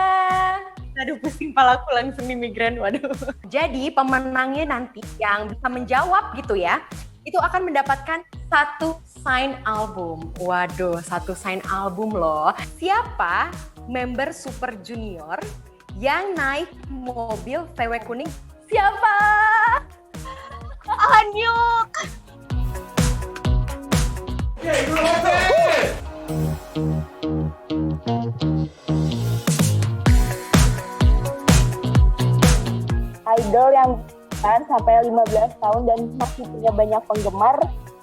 Aduh, pusing palaku langsung nih migran, waduh. Jadi pemenangnya nanti yang bisa menjawab gitu ya, itu akan mendapatkan satu sign album. Waduh, satu sign album loh. Siapa member Super Junior yang naik mobil VW kuning? Siapa? Anyuk. Idol yang kan sampai 15 tahun dan masih punya banyak penggemar,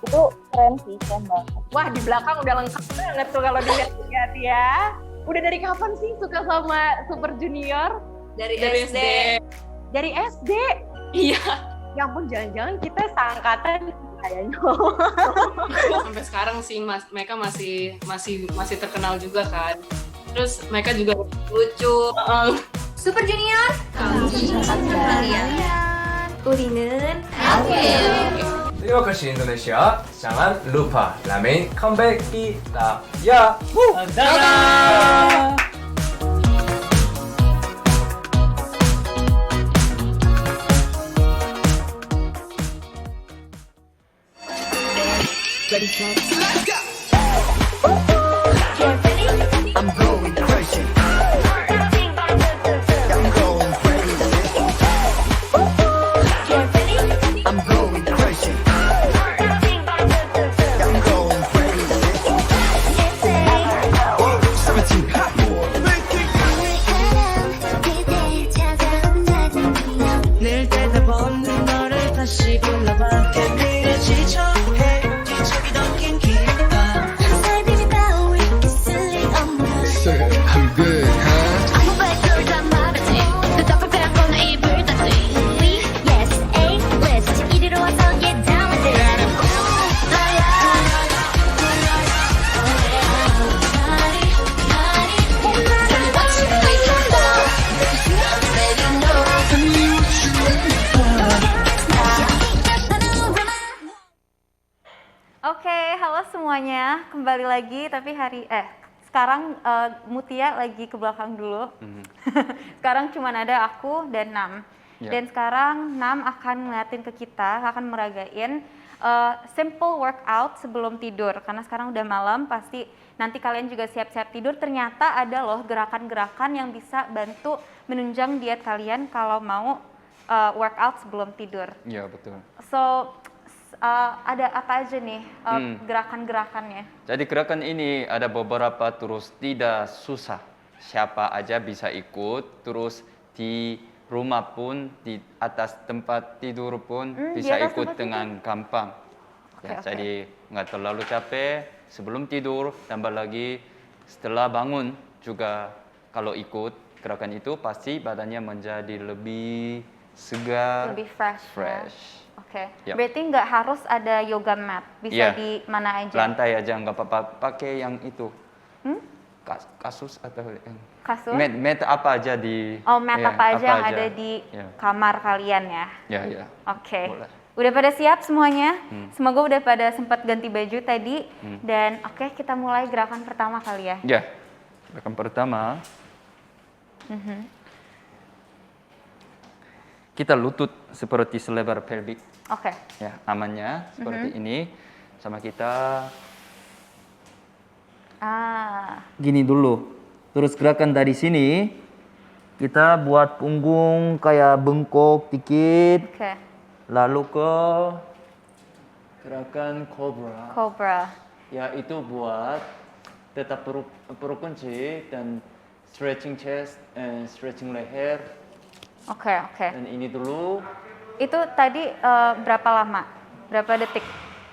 itu keren sih, keren banget. Wah, di belakang udah lengkap banget tuh kalau dilihat-lihat ya. Udah dari kapan sih suka sama Super Junior? Dari SD. Dari SD? Iya. Ya ampun, jangan-jangan kita seangkatan kayaknya. Sampai sekarang sih mereka masih terkenal juga kan. Terus mereka juga lucu. Super Junior, kamu kalian. 우리는 Terima kasih Indonesia. Jangan lupa ramen comeback kita. Ya. Dadah. Ready, set, let's go! I'm going crazy. I'm going crazy. I'm going crazy. I'm going crazy. 17 hot boy. 늘 떼다보는 너를 다시 불러봐. 그들의 지쳐해. 뒤척이 덮인 기억. I'm good, huh? 아무 발소리 다 말하지 그 답답해한 건 입을 닫지 We, yes, A-list 이리로 와서 get down with it What you waiting for? Baby, no. Oke, halo semuanya. Kembali lagi, tapi sekarang Mutia lagi ke belakang dulu. Sekarang cuma ada aku dan Nam. Dan sekarang Nam akan ngeliatin ke kita, akan meragain simple workout sebelum tidur. Karena sekarang udah malam, pasti nanti kalian juga siap-siap tidur. Ternyata ada loh gerakan-gerakan yang bisa bantu menunjang diet kalian kalau mau workout sebelum tidur. Iya, betul. So, ada apa aja nih gerakan-gerakannya? Jadi gerakan ini ada beberapa, terus tidak susah. Siapa aja bisa ikut, terus di rumah pun, di atas tempat tidur pun bisa ikut dengan gampang. Jadi nggak terlalu capek sebelum tidur, tambah lagi setelah bangun juga kalau ikut gerakan itu pasti badannya menjadi lebih segar, lebih fresh. fresh. Oke, berarti nggak harus ada yoga mat, bisa di mana aja? Lantai aja nggak apa-apa, pakai yang itu. Kasus atau Kasur? mat apa aja di... Oh, mat apa aja yang ada di kamar kalian ya? Ya. Oke. Udah pada siap semuanya? Semoga udah pada sempat ganti baju tadi. Dan oke, kita mulai gerakan pertama kali ya? Ya, gerakan pertama. Kita lutut seperti selebar pelvic. Oke. Ya, amannya seperti ini. Sama kita gini dulu. Terus gerakan dari sini kita buat punggung kayak bengkok dikit. Oke. Lalu ke gerakan cobra. Cobra. Ya, itu buat tetap perut kunci dan stretching chest and stretching leher. Oke. Dan ini dulu. Itu tadi berapa lama? Berapa detik?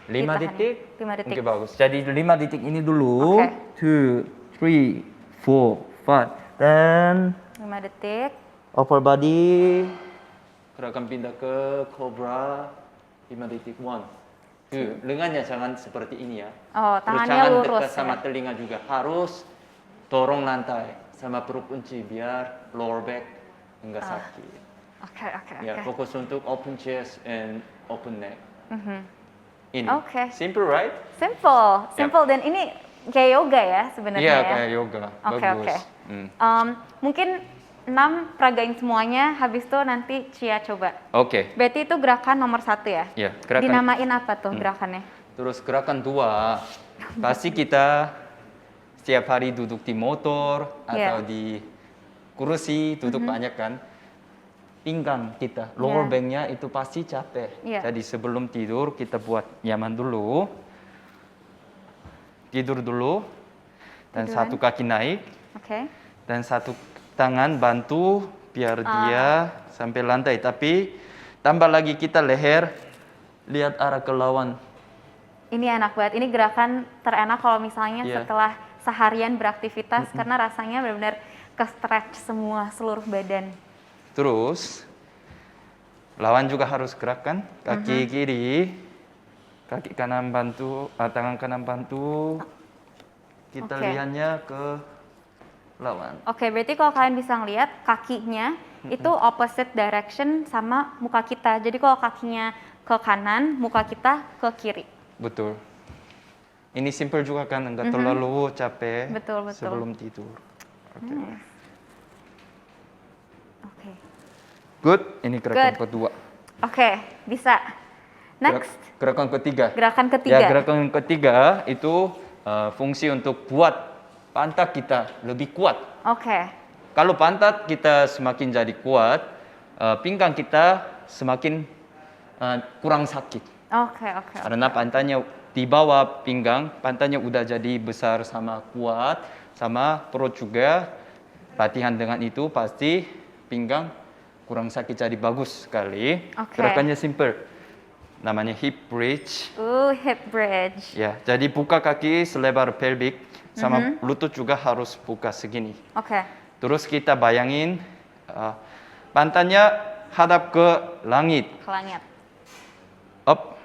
5 detik. 5 detik. Oke, bagus. Jadi 5 detik ini dulu. 2, 3, 4, 5. Dan 5 detik. Upper body. Gerakan pindah ke Cobra 5.1. Lengannya jangan seperti ini ya. Oh, Terus tangannya jangan lurus dekat sama ya? telinga juga. Harus dorong lantai sama perut kunci biar lower back enggak sakit. Oke. Ya, fokus untuk open chest and open neck. Ini. Oke. Simple, right? Simple dan ini kayak yoga ya sebenarnya Iya, ya. kayak yoga. Oke. Bagus. Mungkin 6 peragain semuanya, habis itu nanti Cia coba. Oke. Berarti itu gerakan nomor 1 ya? Ya, gerakan. Dinamain apa tuh gerakannya? Terus gerakan 2, pasti kita setiap hari duduk di motor atau di kursi, duduk banyak kan. Pinggang kita, lower back-nya itu pasti capek. Jadi sebelum tidur kita buat nyaman dulu. Tidur dulu. Dan satu kaki naik. Dan satu tangan bantu biar dia sampai lantai. Tapi tambah lagi kita leher, lihat arah ke lawan. Ini enak banget. Ini gerakan terenak kalau misalnya setelah seharian beraktivitas karena rasanya benar-benar ke-stretch semua seluruh badan. Terus lawan juga harus gerakkan kaki kiri, kaki kanan bantu, tangan kanan bantu. Kita lihatnya ke lawan. Oke, berarti kalau kalian bisa ngelihat kakinya itu opposite direction sama muka kita. Jadi kalau kakinya ke kanan, muka kita ke kiri. Betul. Ini simple juga kan, enggak terlalu capek sebelum tidur. Oke. Good, ini gerakan kedua. Oke, bisa. Next. Gerakan ketiga. Gerakan ketiga. Ya, gerakan ketiga itu fungsi untuk buat pantat kita lebih kuat. Oke. Kalau pantat kita semakin jadi kuat, pinggang kita semakin kurang sakit. Oke. Karena pantatnya di bawah pinggang, pantatnya udah jadi besar sama kuat, sama perut juga. Latihan dengan itu pasti pinggang kurang sakit, jadi bagus sekali. Gerakannya simple. Namanya hip bridge. Hip bridge. Ya, jadi buka kaki selebar pelvic, sama lutut juga harus buka segini. Terus kita bayangin pantatnya hadap ke langit. Ke langit. Up.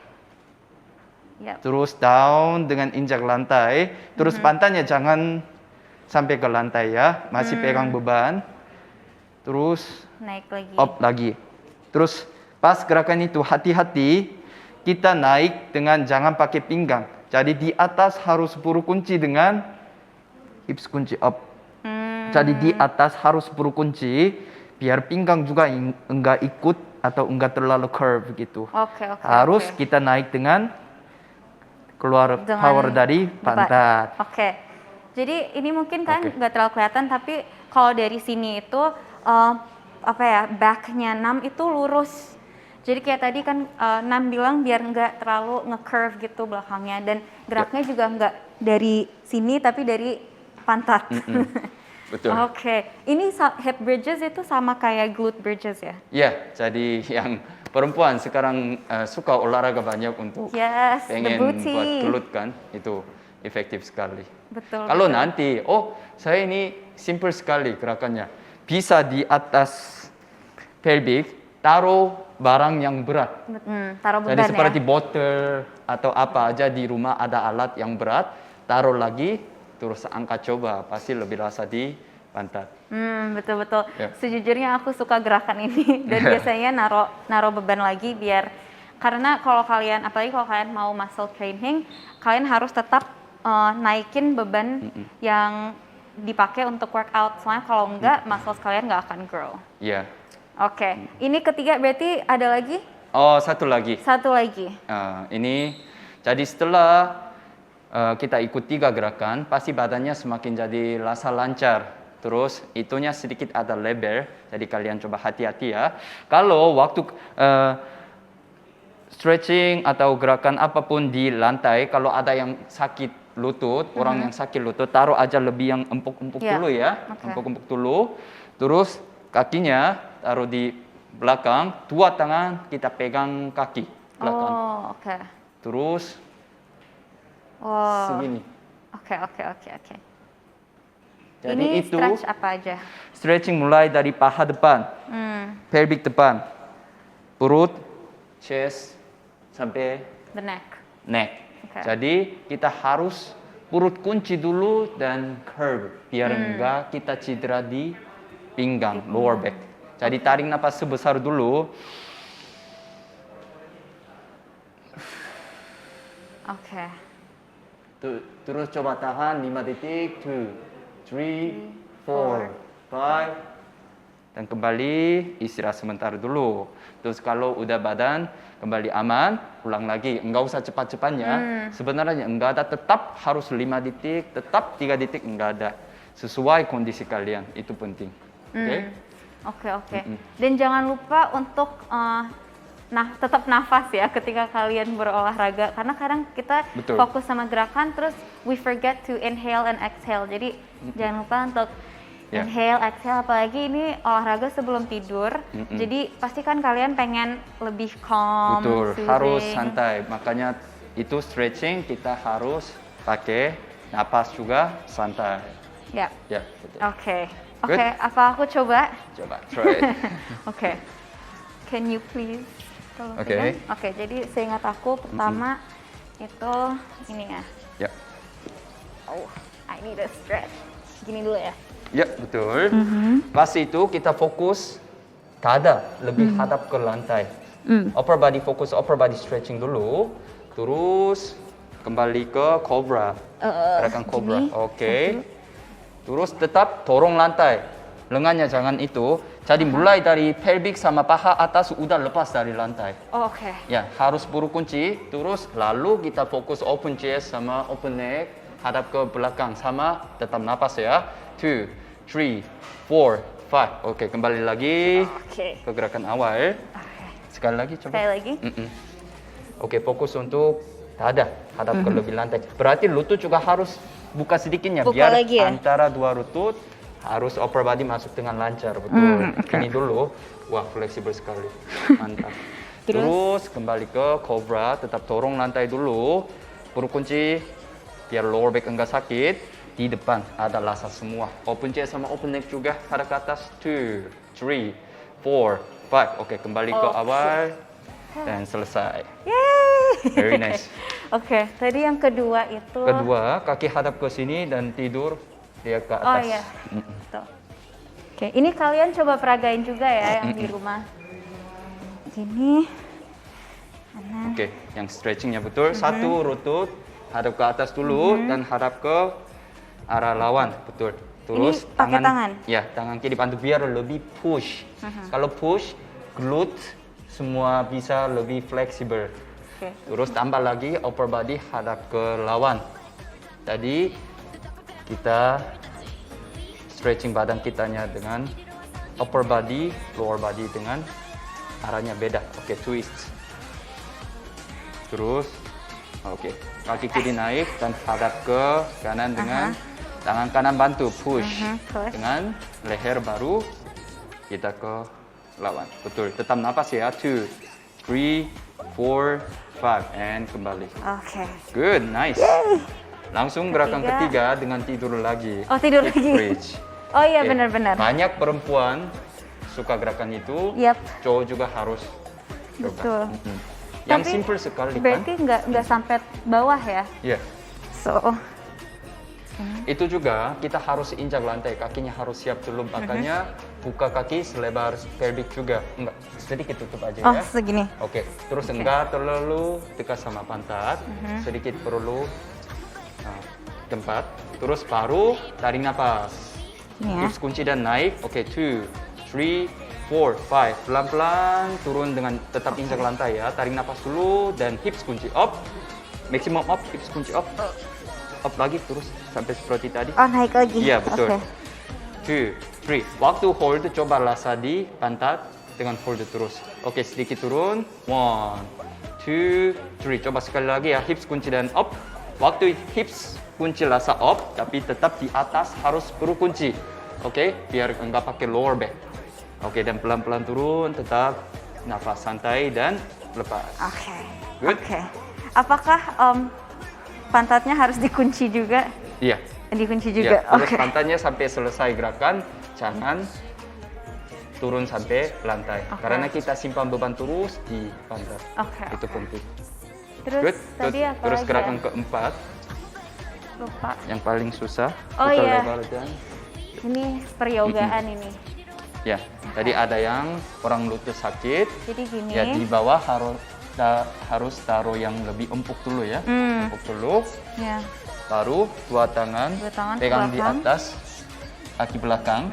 Terus down dengan injak lantai. Terus pantatnya jangan sampai ke lantai ya, masih pegang beban. Terus naik lagi. Up lagi. Terus pas gerakan itu hati-hati kita naik dengan jangan pakai pinggang. Jadi di atas harus buru kunci dengan hips kunci up. Jadi di atas harus buru kunci biar pinggang juga enggak ikut atau enggak terlalu curve gitu. Harus kita naik dengan keluar power dari pantat. Jadi ini mungkin kan nggak terlalu kelihatan, tapi kalau dari sini itu back-nya Nam itu lurus. Jadi kayak tadi kan Nam bilang biar nggak terlalu nge-curve gitu belakangnya, dan geraknya juga nggak dari sini tapi dari pantat. Betul. Ini hip bridges itu sama kayak glute bridges ya? Iya, jadi yang perempuan sekarang suka olahraga banyak untuk pengen buat gelut kan, itu efektif sekali. Kalau nanti, saya ini simple sekali gerakannya, bisa di atas pelvic taruh barang yang berat. Taruh beban. Jadi seperti botol atau apa aja di rumah ada alat yang berat, taruh lagi, terus angkat coba, pasti lebih rasa di pantat. Betul. Sejujurnya aku suka gerakan ini dan biasanya naro beban lagi karena kalau kalian, apalagi kalau kalian mau muscle training, kalian harus tetap naikin beban yang dipakai untuk workout. Soalnya kalau enggak, muscles kalian nggak akan grow. Iya. Ini ketiga berarti ada lagi? Satu lagi. Ini jadi setelah kita ikut 3 gerakan, pasti badannya semakin jadi rasa lancar. Terus itunya sedikit ada lebar, jadi kalian coba hati-hati ya. Kalau waktu stretching atau gerakan apapun di lantai, kalau ada yang sakit lutut, orang yang sakit lutut, taruh aja lebih yang empuk-empuk dulu ya. Empuk-empuk dulu. Terus kakinya taruh di belakang, 2 tangan kita pegang kaki belakang. Terus segini. Jadi ini itu stretch apa aja? stretching mulai dari paha depan, pelvic depan, perut, chest, sampai The neck. neck. Oke. Jadi kita harus perut kunci dulu dan curve biar enggak kita cedera di pinggang, lower back. Jadi tarik napas sebesar dulu. Oke. Terus coba tahan 5 detik, 2, 3, 4, 5. Dan kembali istirahat sebentar dulu. Terus kalau udah badan kembali aman, ulang lagi. Enggak usah cepat-cepatnya. Sebenarnya enggak ada, tetap harus 5 detik, tetap 3 detik enggak ada. Sesuai kondisi kalian, itu penting. Oke? Oke. Dan jangan lupa untuk tetap nafas ya ketika kalian berolahraga, karena kadang kita Betul. fokus sama gerakan terus we forget to inhale and exhale. Jadi jangan lupa untuk inhale, exhale, apalagi ini olahraga sebelum tidur. Jadi pastikan kalian pengen lebih calm, Betul, soothing. harus santai. Makanya itu stretching kita harus pakai napas juga santai. Ya. Ya, betul. Oke. Good. Oke, apa aku coba? Coba try. Oke. Can you please? Tolong Oke. pegang. Oke, jadi seingat aku pertama itu ini ya. Ya. Oh, I need a stretch. Gini dulu ya. Ya, betul. Pas itu kita fokus dada lebih hadap ke lantai. Upper body fokus, upper body stretching dulu. Terus kembali ke cobra. Gerakan cobra. Oke. Terus tetap dorong lantai. Lengannya jangan itu. Jadi mulai dari pelvic sama paha atas udah lepas dari lantai. Oh, oke. Ya, harus buru kunci. Terus lalu kita fokus open chest sama open neck. Hadap ke belakang sama tetap napas ya. 2, 3, 4, 5. Oke, kembali lagi Oke. ke gerakan awal. Sekali lagi coba. Sekali lagi. Oke, fokus untuk dada. Hadap ke lebih lantai. Berarti lutut juga harus buka sedikitnya. Buka Biar lagi ya? antara dua lutut harus upper body masuk dengan lancar. Betul. Ini dulu. Wah, fleksibel sekali. Mantap. Terus kembali ke cobra. Tetap dorong lantai dulu. Buru kunci. Biar lower back enggak sakit. Di depan ada lasa semua. Open chest sama open neck juga. Hadap ke atas. 2, 3, 4, 5. Oke, kembali ke awal. Dan selesai. Yeay! Very nice. Oke, tadi yang kedua itu. Kedua, kaki hadap ke sini dan tidur lihat ke atas. Oh iya. Tuh. Oke, ini kalian coba peragain juga ya yang di rumah. Gini. Kanan. Oke, yang stretchingnya betul. Satu lutut, hadap ke atas dulu dan hadap ke arah lawan. Betul. Terus Ini pakai tangan? Ya, tangan kiri bantu biar lebih push. Kalau push, glute semua bisa lebih fleksibel. Oke. Terus tambah lagi upper body hadap ke lawan. Tadi kita stretching badan kitanya dengan upper body, lower body dengan arahnya beda. Oke, twist. Terus, oke, kaki kiri naik dan hadap ke kanan dengan tangan kanan bantu push. Dengan leher baru kita ke lawan. Betul, tetap napas ya. 2, 3, 4, 5 and kembali. Oke. Good, nice. Langsung gerakan ketiga dengan tidur lagi. Oh, tidur Hip lagi. bridge. Oh iya, Oke. benar-benar. Banyak perempuan suka gerakan itu. Yap. Cowok juga harus coba. Betul. Yang Tapi simple sekali kan? Berarti nggak sampai bawah ya? Iya. So, Itu juga kita harus injak lantai, kakinya harus siap dulu. Makanya buka kaki selebar pelvic juga. Enggak, sedikit tutup aja oh ya. segini. Oke, terus enggak terlalu dekat sama pantat. Sedikit perlu tempat. Terus baru tarik napas. Ini ya. Terus kunci dan naik. Oke, 2, 3, 4, 5. Pelan-pelan turun dengan tetap injak lantai ya. Tarik napas dulu dan hips kunci up. Maximum up, hips kunci up. Up lagi terus sampai seperti tadi. Oh, naik lagi. Iya, betul. Oke. 2, 3. Waktu hold coba rasa di pantat dengan hold terus. Oke, sedikit turun. 1, 2, 3. Coba sekali lagi ya. Hips kunci dan up. Waktu hips kunci rasa up, tapi tetap di atas harus perlu kunci. Oke, biar enggak pakai lower back. Oke, dan pelan-pelan turun, tetap nafas santai dan lepas. Oke. Good. Oke. Apakah pantatnya harus dikunci juga? Iya. Dikunci juga. Ya, terus Oke. pantatnya sampai selesai gerakan, jangan turun sampai lantai. Oke. Karena kita simpan beban terus di pantat. Oke. Itu penting. Terus Good. tadi apa Terus lagi gerakan ya? keempat, Lupa. yang paling susah. Oh putar iya. lebar dan Ini peryogaan ini. ya. Tadi ada yang orang lutut sakit. Jadi gini. Ya di bawah harus taruh yang lebih empuk dulu ya. Empuk dulu. Ya. Baru dua tangan Tangan pegang di belakang. atas kaki belakang.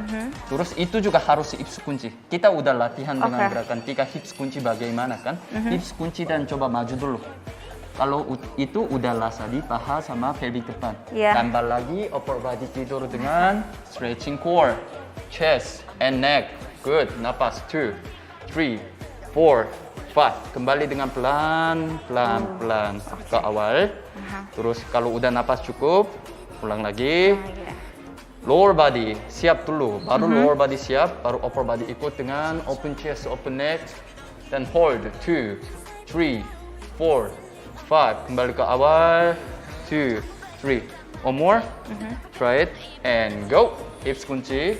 Terus itu juga harus hips kunci. Kita udah latihan dengan Oke. gerakan 3 hips kunci bagaimana kan? Hips kunci dan coba maju dulu. Kalau itu udah lasa di paha sama pelvic depan. Iya. Tambah lagi upper body tidur dengan stretching core, chest, and neck. Good. Napas 2, 3, 4, 5. Kembali dengan pelan ke awal. Terus kalau udah napas cukup, ulang lagi. Lower body siap dulu, baru lower body siap, baru upper body ikut dengan open chest, open neck, dan hold 2, 3, 4, 5. Kembali ke awal 2, 3. One more. Try it and go. Hips kunci,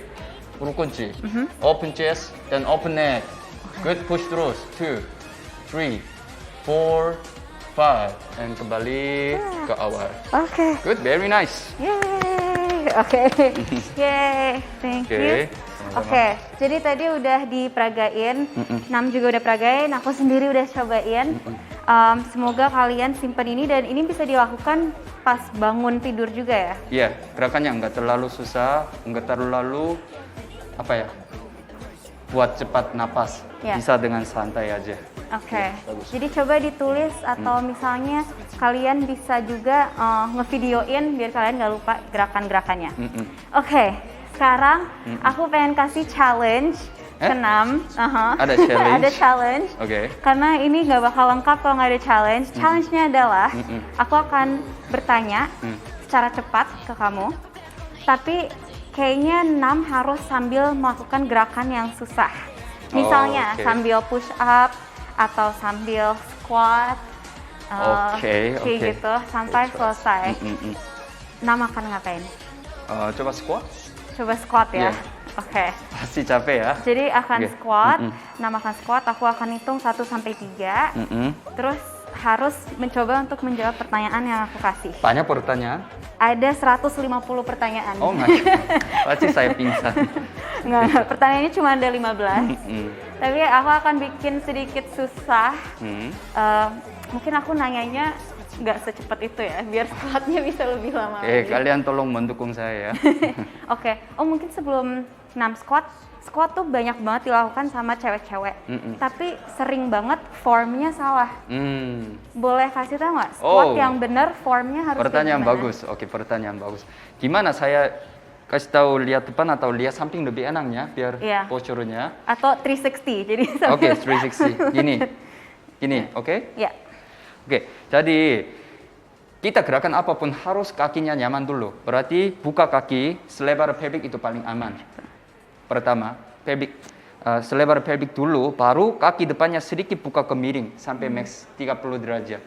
perut kunci. Open chest dan open neck. Good, push terus 2, 3, 4, 5. And kembali ke awal. Oke. Good, very nice. Yeay. Oke. Yeay. Thank you. Oke, jadi tadi udah diperagain, Nam juga udah peragain, aku sendiri udah cobain. Semoga kalian simpen ini dan ini bisa dilakukan pas bangun tidur juga ya. Iya, gerakannya nggak terlalu susah, nggak terlalu apa ya, buat cepat napas. Ya. Bisa dengan santai aja. Oke, Bagus. jadi coba ditulis atau misalnya kalian bisa juga ngevideoin biar kalian nggak lupa gerakan-gerakannya. Oke, sekarang aku pengen kasih challenge ke Nam. Ada challenge? Ada challenge. Oke. Karena ini nggak bakal lengkap kalau nggak ada challenge. Challenge-nya adalah aku akan bertanya secara cepat ke kamu, tapi kayaknya Nam harus sambil melakukan gerakan yang susah. Misalnya oke. sambil push up atau sambil squat, Oke, kayak oke. gitu sampai selesai. Nam akan ngapain? Coba squat. Coba squat ya. Iya. Oke. Pasti capek ya. Jadi akan Oke. squat, Nam akan squat, aku akan hitung 1 sampai 3. Terus harus mencoba untuk menjawab pertanyaan yang aku kasih. Banyak pertanyaan. Ada 150 pertanyaan. Oh nggak, pasti saya pingsan. Nggak, pertanyaannya cuma ada 15. Tapi aku akan bikin sedikit susah. Mungkin aku nanyanya nggak secepat itu ya, biar squatnya bisa lebih lama lagi. Kalian tolong mendukung saya ya. Oke. Oh mungkin sebelum Nam squat tuh banyak banget dilakukan sama cewek-cewek. Tapi sering banget formnya salah. Boleh kasih tau nggak? Squat yang benar formnya harus Pertanyaan kayak gimana? bagus. Oke, pertanyaan bagus. Gimana saya kasih tahu lihat depan atau lihat samping lebih enaknya biar Iya. posturnya? Atau 360, jadi Oke, 360. Gini, oke? Ya. Oke, jadi kita gerakan apapun harus kakinya nyaman dulu. Berarti buka kaki selebar pelvic itu paling aman. Pertama, pelvic selebar pelvic dulu, baru kaki depannya sedikit buka ke miring sampai max 30 derajat.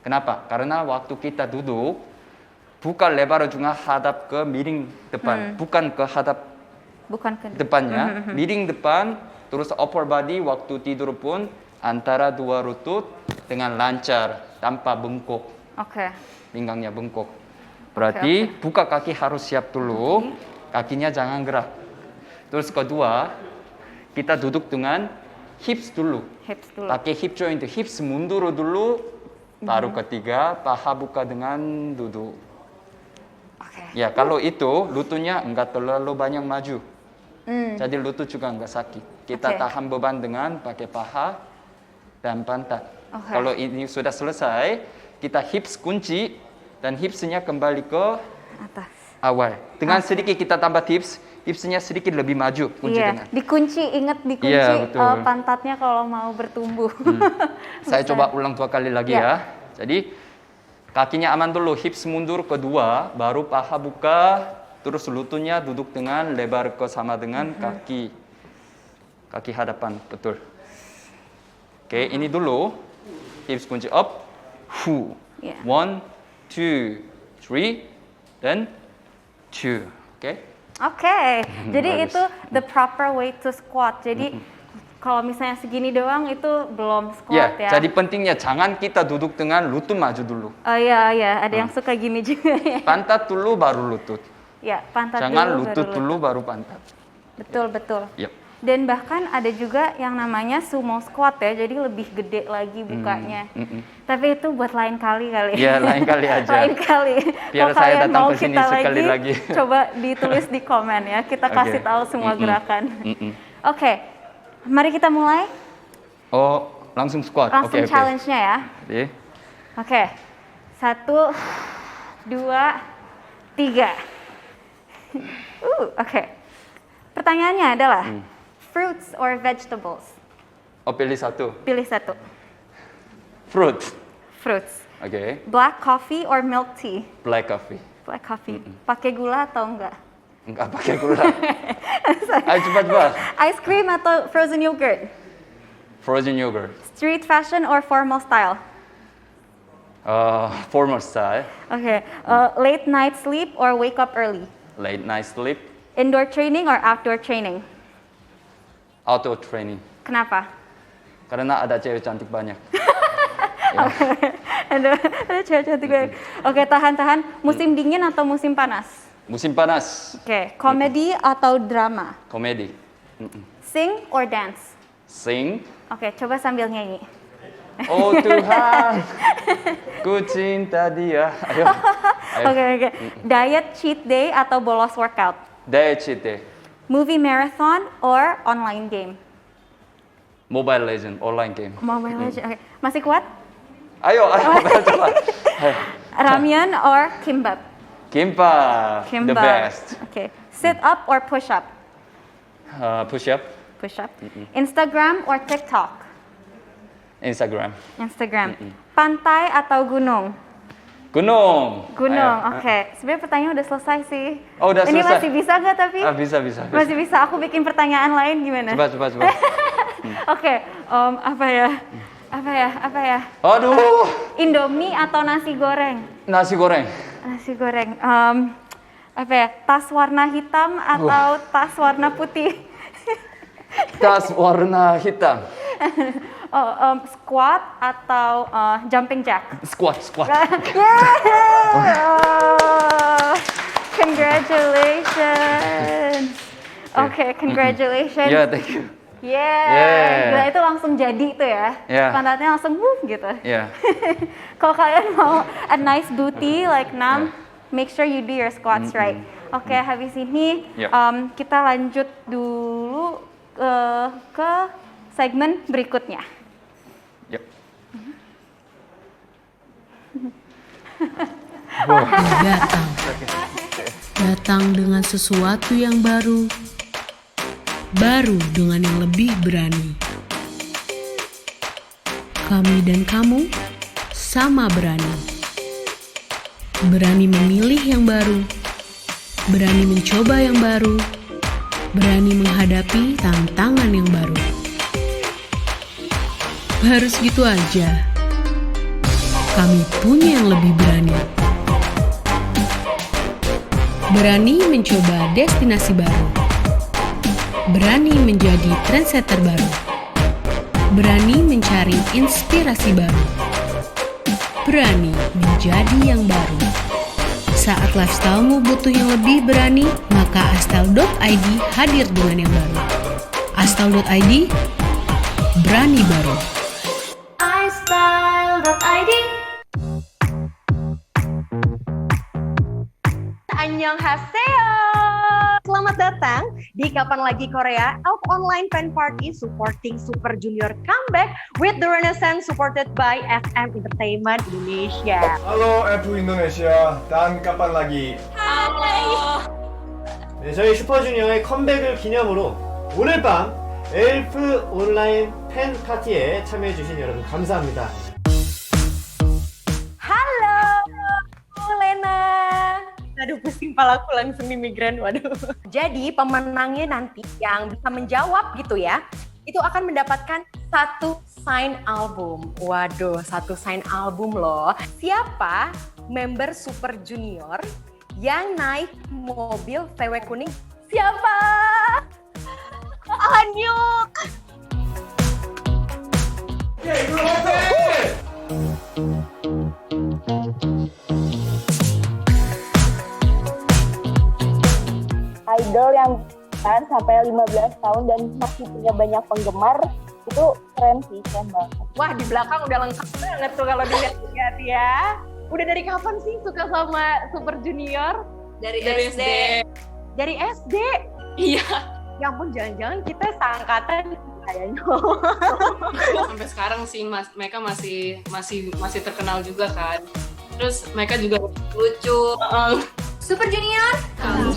Kenapa? Karena waktu kita duduk, buka lebar juga hadap ke miring depan, bukan ke hadap depannya. Miring depan, terus upper body waktu tidur pun antara dua lutut dengan lancar, tanpa bengkok. Oke. Pinggangnya bengkok. Berarti buka kaki harus siap dulu, kakinya jangan gerak. Terus kedua, kita duduk dengan hips dulu. Hips dulu. Pakai hip joint, hips mundur dulu. Baru ketiga, paha buka dengan duduk. Ya, kalau itu lututnya enggak terlalu banyak maju. Jadi lutut juga enggak sakit. Kita tahan beban dengan pakai paha dan pantat. Kalau ini sudah selesai, kita hips kunci dan hipsnya kembali ke atas. Awal. Dengan sedikit kita tambah hipsnya sedikit lebih maju. Kunci Iya, dengan. dikunci, ingat dikunci Iya, betul. pantatnya kalau mau bertumbuh. Saya coba ulang 2 kali lagi ya. Jadi kakinya aman dulu, hips mundur kedua, baru paha buka, terus lututnya duduk dengan lebar ke sama dengan kaki hadapan, betul. Oke, ini dulu, hips kunci up, 1, 2, 3, dan 2. Oke? Oke, jadi Bagus. itu the proper way to squat. Jadi kalau misalnya segini doang itu belum squat ya. Jadi pentingnya jangan kita duduk dengan lutut maju dulu. Oh iya, ada yang suka gini juga ya. Pantat dulu baru lutut. Ya, pantat Jangan dulu lutut baru dulu baru pantat. Betul. Yep. Dan bahkan ada juga yang namanya sumo squat ya, jadi lebih gede lagi bukanya. Tapi itu buat lain kali ya. Iya, lain kali aja. Lain kali. Biar Kalau saya kalian datang mau ke sini kita sekali lagi. Coba ditulis di komen ya, kita kasih tahu semua gerakan. Oke, mari kita mulai. Oh, langsung squat. Langsung Oke. challenge-nya ya. Oke, 1, 2, 3. Oke. Pertanyaannya adalah fruits or vegetables? Oh, pilih satu. Pilih satu. Fruit. Fruits. Oke. Black coffee or milk tea? Black coffee. Black coffee. Pakai gula atau enggak? Enggak pakai gula. Ayo cepat. Ice cream atau frozen yogurt? Frozen yogurt. Street fashion or formal style? Formal style. Okay. Late night sleep or wake up early? Late night sleep. Indoor training or outdoor training? Outdoor training. Kenapa? Karena ada cewek cantik banyak. ada cewek cantik banyak. Oke, tahan. Musim dingin atau musim panas? Musim panas. Oke, komedi atau drama? Komedi. Sing or dance? Sing. Oke, coba sambil nyanyi. Oh Tuhan, ku cinta dia. Ayo. Oke. Diet cheat day atau bolos workout? Diet cheat day. Movie marathon or online game? Mobile Legend, online game. Mobile Legend. Oke. Masih kuat? Ayo, coba. Ramyeon or kimbap? Kimbap. The best. Oke. Sit up or push up? Push up. Push up. Instagram or TikTok? Instagram. Pantai atau gunung? Gunung. Oke. Sebenarnya pertanyaan udah selesai sih. Oh, udah Ini selesai. masih bisa nggak tapi? Bisa. Masih bisa. Aku bikin pertanyaan lain gimana? Coba. Oke. Apa ya? Aduh. Indomie atau nasi goreng? Nasi goreng. Apa ya? Tas warna hitam atau tas warna putih? Tas warna hitam. Squat atau jumping jack? Squat. Congratulations. Oke, congratulations. Yeah, thank you. Yeah. Gila, itu langsung jadi tuh ya. Yeah. Pantatnya langsung gitu. Yeah. Kalau kalian mau a nice booty like Nam, make sure you do your squats right. Oke, habis ini kita lanjut dulu ke segmen berikutnya. Yep. Datang dengan sesuatu yang baru dengan yang lebih berani. Kami dan kamu sama berani. Berani memilih yang baru, berani mencoba yang baru, berani menghadapi tantangan yang baru. Harus gitu aja. Kami punya yang lebih berani. Berani mencoba destinasi baru. Berani menjadi trendsetter baru. Berani mencari inspirasi baru. Berani menjadi yang baru. Saat lifestyle-mu butuh yang lebih berani, maka Astal.id hadir dengan yang baru. Astal.id, berani baru. iStyle.id. Annyeonghaseyo! Selamat datang di Kapan Lagi Korea Elf Online Fan Party supporting Super Junior comeback with the Renaissance supported by FM Entertainment Indonesia. Halo F Indonesia, dan kapan lagi? Halo. 네, 저희 슈퍼주니어의 컴백을 기념으로 오늘 밤 엘프 온라인 팬 파티에 참여해주신 여러분 감사합니다. Halo, Lena. Aduh, pusing palaku langsung di migran, waduh. Jadi pemenangnya nanti yang bisa menjawab gitu ya, itu akan mendapatkan 1 sign album. Waduh, 1 sign album loh. Siapa member Super Junior yang naik mobil VW kuning siapa? Anyuk. Idol yang kan sampai 15 tahun dan masih punya banyak penggemar, itu keren sih, keren banget. Wah, di belakang udah lengkap banget tuh kalau dilihat-lihat ya. Udah dari kapan sih suka sama Super Junior? Dari SD. Dari SD? Iya. Ya ampun, jangan-jangan kita seangkatan kayaknya. Sampai sekarang sih mereka masih terkenal juga kan. Terus mereka juga lucu. Super Junior, kamu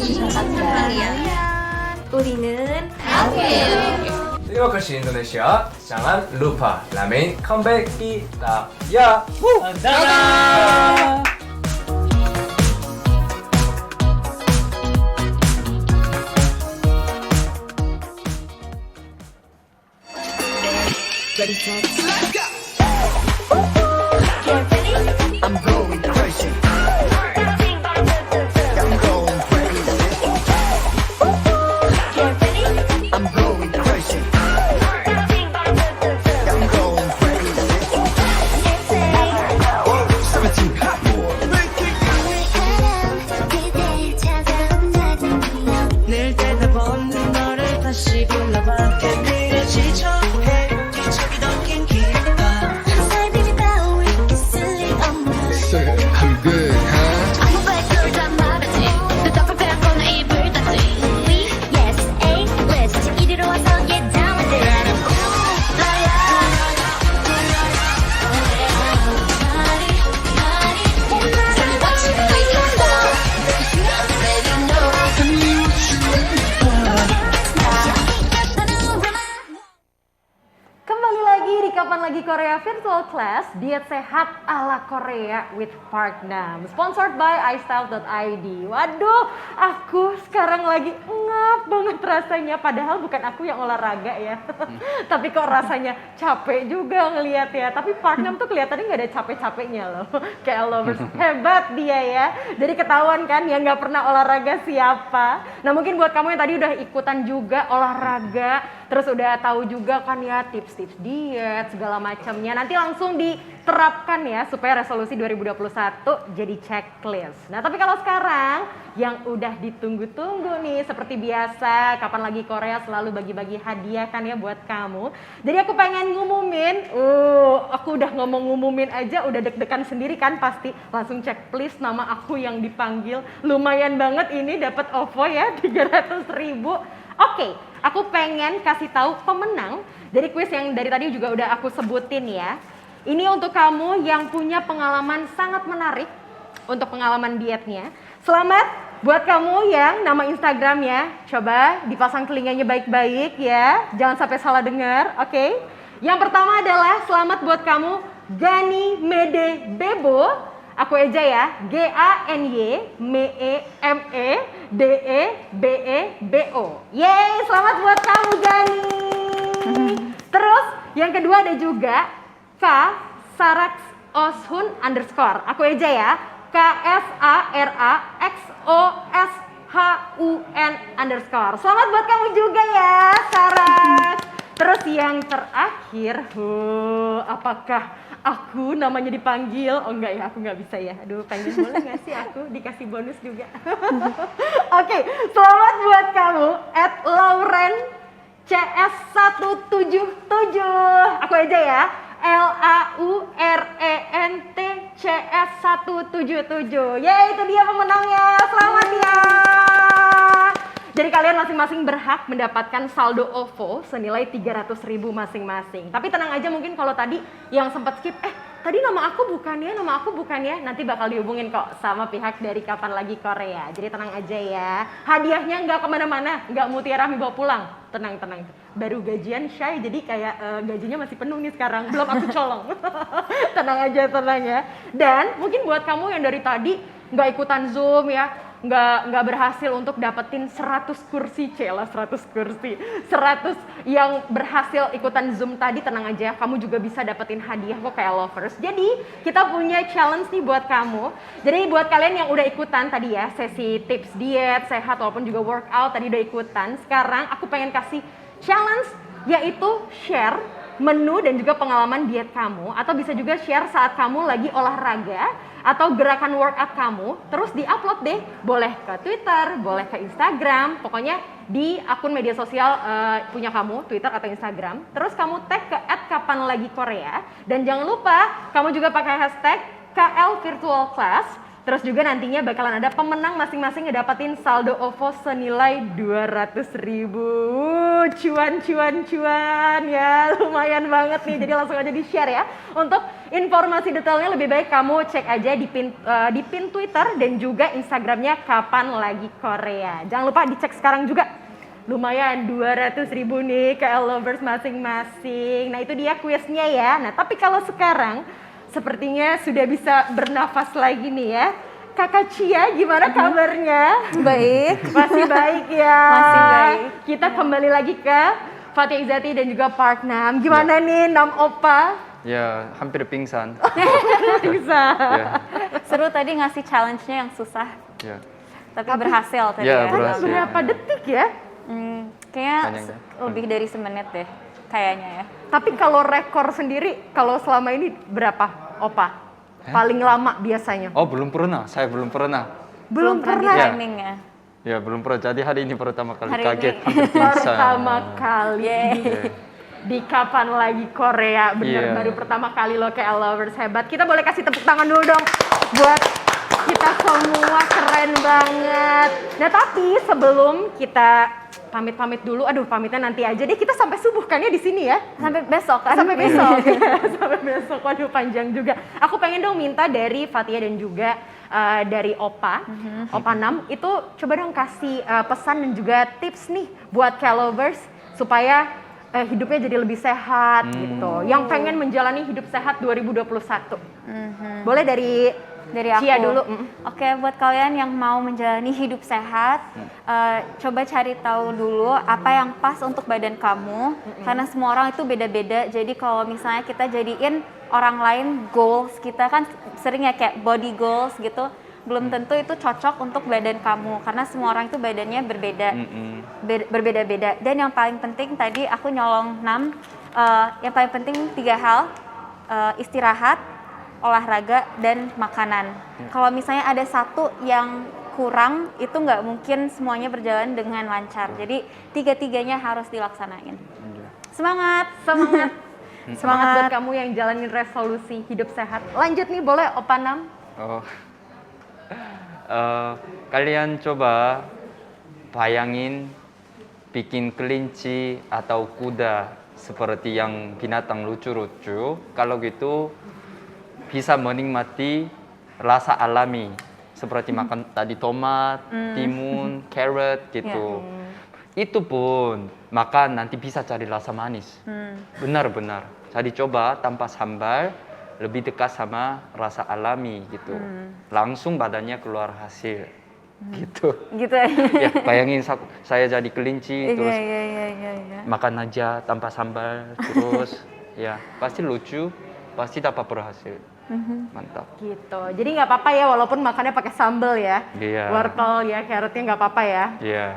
kalian. 우리는 Terima kasih Indonesia. Jangan lupa 라멘 컴백 kita ya. Dadah. Ready, set, let's go! I'm going crazy. I'm going crazy. I'm going crazy. I'm going crazy. 17 hot boy. 늘 때려본 너를 다시 불러봐. 그게 지쳐해. 뒤척이 덮인 기억. I'm good, huh? 아무 발걸음 다 말하지 그 떡밥이란 건 입을 닫지 We, yes, A-list 이리로 와서 get down with it Tell me what you waiting for I already know Tell me what you waiting for. Kembali lagi di Kapan Lagi Korea Virtual Class, diet sehat ala Korea with Park Nam, sponsored by iStyle.id. Waduh, aku sekarang lagi ngap banget rasanya, padahal bukan aku yang olahraga ya. Tapi kok rasanya capek juga ngelihat ya. Tapi Park Nam tuh kelihatannya nggak ada capek-capeknya loh. Kayak lovers, hebat dia ya. Jadi ketahuan kan yang nggak pernah olahraga siapa. Nah mungkin buat kamu yang tadi udah ikutan juga olahraga, terus udah tahu juga kan ya tips-tips diet segala macamnya, nanti langsung diterapkan ya supaya resolusi 2021 jadi checklist. Nah tapi kalau sekarang yang udah ditunggu-tunggu nih, seperti biasa Kapan Lagi Korea selalu bagi-bagi hadiah kan ya buat kamu. Jadi aku pengen ngumumin, aku udah ngumumin aja udah deg-degan sendiri kan, pasti langsung checklist nama aku yang dipanggil. Lumayan banget ini dapat OVO ya 300.000. Oke, aku pengen kasih tahu pemenang dari kuis yang dari tadi juga udah aku sebutin ya. Ini untuk kamu yang punya pengalaman sangat menarik untuk pengalaman dietnya. Selamat buat kamu yang nama Instagramnya, coba dipasang telinganya baik-baik ya. Jangan sampai salah dengar, oke? Yang pertama adalah selamat buat kamu Gani Mede Bebo. Aku aja ya, G-A-N-Y-M-E-D-E-B-E-B-O. Yeay, selamat buat kamu Gani. Terus yang kedua ada juga K Sarax Oshun underscore. Aku aja ya, KSARAXOSHUN underscore. Selamat buat kamu juga ya, Sarax. Terus yang terakhir, apakah aku namanya dipanggil? Oh enggak ya, aku nggak bisa ya. Aduh, pengen boleh nggak sih aku dikasih bonus juga? Oke, selamat buat kamu @Lauren CS177. Aku aja ya, LAURENT CS177. Yeay, itu dia pemenangnya. Selamat ya. Jadi kalian masing-masing berhak mendapatkan saldo OVO senilai 300.000 masing-masing. Tapi tenang aja, mungkin kalau tadi yang sempat skip, tadi nama aku bukan ya, nanti bakal dihubungin kok sama pihak dari Kapan Lagi Korea. Jadi tenang aja ya, hadiahnya nggak kemana-mana, nggak Mutiara Mi bawa pulang. Tenang. Baru gajian Shy, jadi kayak gajinya masih penuh nih sekarang, belum aku colong. Tenang ya. Dan mungkin buat kamu yang dari tadi nggak ikutan Zoom ya, nggak berhasil untuk dapetin 100 kursi, Cela 100 kursi, 100 yang berhasil ikutan Zoom tadi, tenang aja, kamu juga bisa dapetin hadiah kok kayak Lovers. Jadi kita punya challenge nih buat kamu. Jadi buat kalian yang udah ikutan tadi ya, sesi tips diet, sehat, walaupun juga workout tadi udah ikutan, sekarang aku pengen kasih challenge, yaitu share menu dan juga pengalaman diet kamu, atau bisa juga share saat kamu lagi olahraga atau gerakan workout kamu, terus di-upload deh, boleh ke Twitter, boleh ke Instagram, pokoknya di akun media sosial punya kamu, Twitter atau Instagram, terus kamu tag ke @kapanlagikorea, dan jangan lupa kamu juga pakai hashtag KL Virtual Class. Terus juga nantinya bakalan ada pemenang masing-masing ngedapatin saldo OVO senilai 200.000. Cuan ya, lumayan banget nih. Jadi langsung aja di-share ya. Untuk informasi detailnya lebih baik kamu cek aja di pin Twitter dan juga Instagramnya Kapan Lagi Korea. Jangan lupa dicek sekarang juga. Lumayan 200.000 nih KL Lovers masing-masing. Nah itu dia kuisnya ya. Nah tapi kalau sekarang sepertinya sudah bisa bernafas lagi nih ya. Kakak Cia, gimana kabarnya? Baik. Masih baik ya? Masih baik. Kita kembali lagi ke Fatia Izzati dan juga Park Nam. Gimana nih Nam Opa? Ya, hampir pingsan. Pingsan. Ya. Seru tadi ngasih challenge-nya yang susah. Ya. Tapi berhasil tadi Ya, ya. berhasil. Berapa detik ya? Kayaknya Panjang ya? lebih dari semenit deh. Kayaknya ya. Tapi kalau rekor sendiri, kalau selama ini berapa, Opa? Paling lama biasanya? Oh, belum pernah. Saya belum pernah. Belum pernah? Ya. Timing ya. Ya, belum pernah. Jadi hari ini pertama kali Hari kaget. ini. Hampir pingsan. Pertama kali di Kapan Lagi Korea, bener Iya. baru pertama kali lo kayak Lovers, hebat. Kita boleh kasih tepuk tangan dulu dong buat kita semua, keren banget. Nah tapi sebelum kita pamit dulu, aduh pamitnya nanti aja deh, kita sampai subuh kan ya di sini ya? Sampai besok kan? Sampai besok. Sampai besok, waduh panjang juga. Aku pengen dong minta dari Fatia dan juga dari Opa, Opa Nam, itu coba dong kasih pesan dan juga tips nih buat Lovers supaya hidupnya jadi lebih sehat gitu. Yang pengen menjalani hidup sehat 2021. Boleh dari aku. Cia dulu. Oke, buat kalian yang mau menjalani hidup sehat, coba cari tahu dulu apa yang pas untuk badan kamu, karena semua orang itu beda-beda. Jadi kalau misalnya kita jadiin orang lain goals, kita kan sering ya kayak body goals gitu, belum tentu itu cocok untuk badan kamu, karena semua orang itu badannya berbeda, berbeda-beda. Dan yang paling penting tadi aku nyolong 6, yang paling penting 3 hal, istirahat, olahraga, dan makanan. Kalau misalnya ada satu yang kurang, itu nggak mungkin semuanya berjalan dengan lancar. Jadi 3-tiganya harus dilaksanain. Semangat! Semangat! Semangat buat kamu yang jalanin resolusi hidup sehat. Lanjut nih, boleh Opa Nam? Oh. Kalian coba bayangin bikin kelinci atau kuda seperti yang binatang lucu-lucu. Kalau gitu bisa menikmati rasa alami seperti makan tadi tomat, timun, carrot gitu. Itu pun makan nanti bisa cari rasa manis. Benar-benar. Jadi coba tanpa sambal, lebih dekat sama rasa alami gitu. Langsung badannya keluar hasil gitu. Gitu ya. Ya, bayangin saya jadi kelinci terus Iya. makan aja tanpa sambal terus ya pasti lucu, pasti dapat berhasil. Mantap. Gitu. Jadi nggak apa-apa ya walaupun makannya pakai sambal ya. Iya. Wortel ya, carrotnya nggak apa-apa ya. Iya.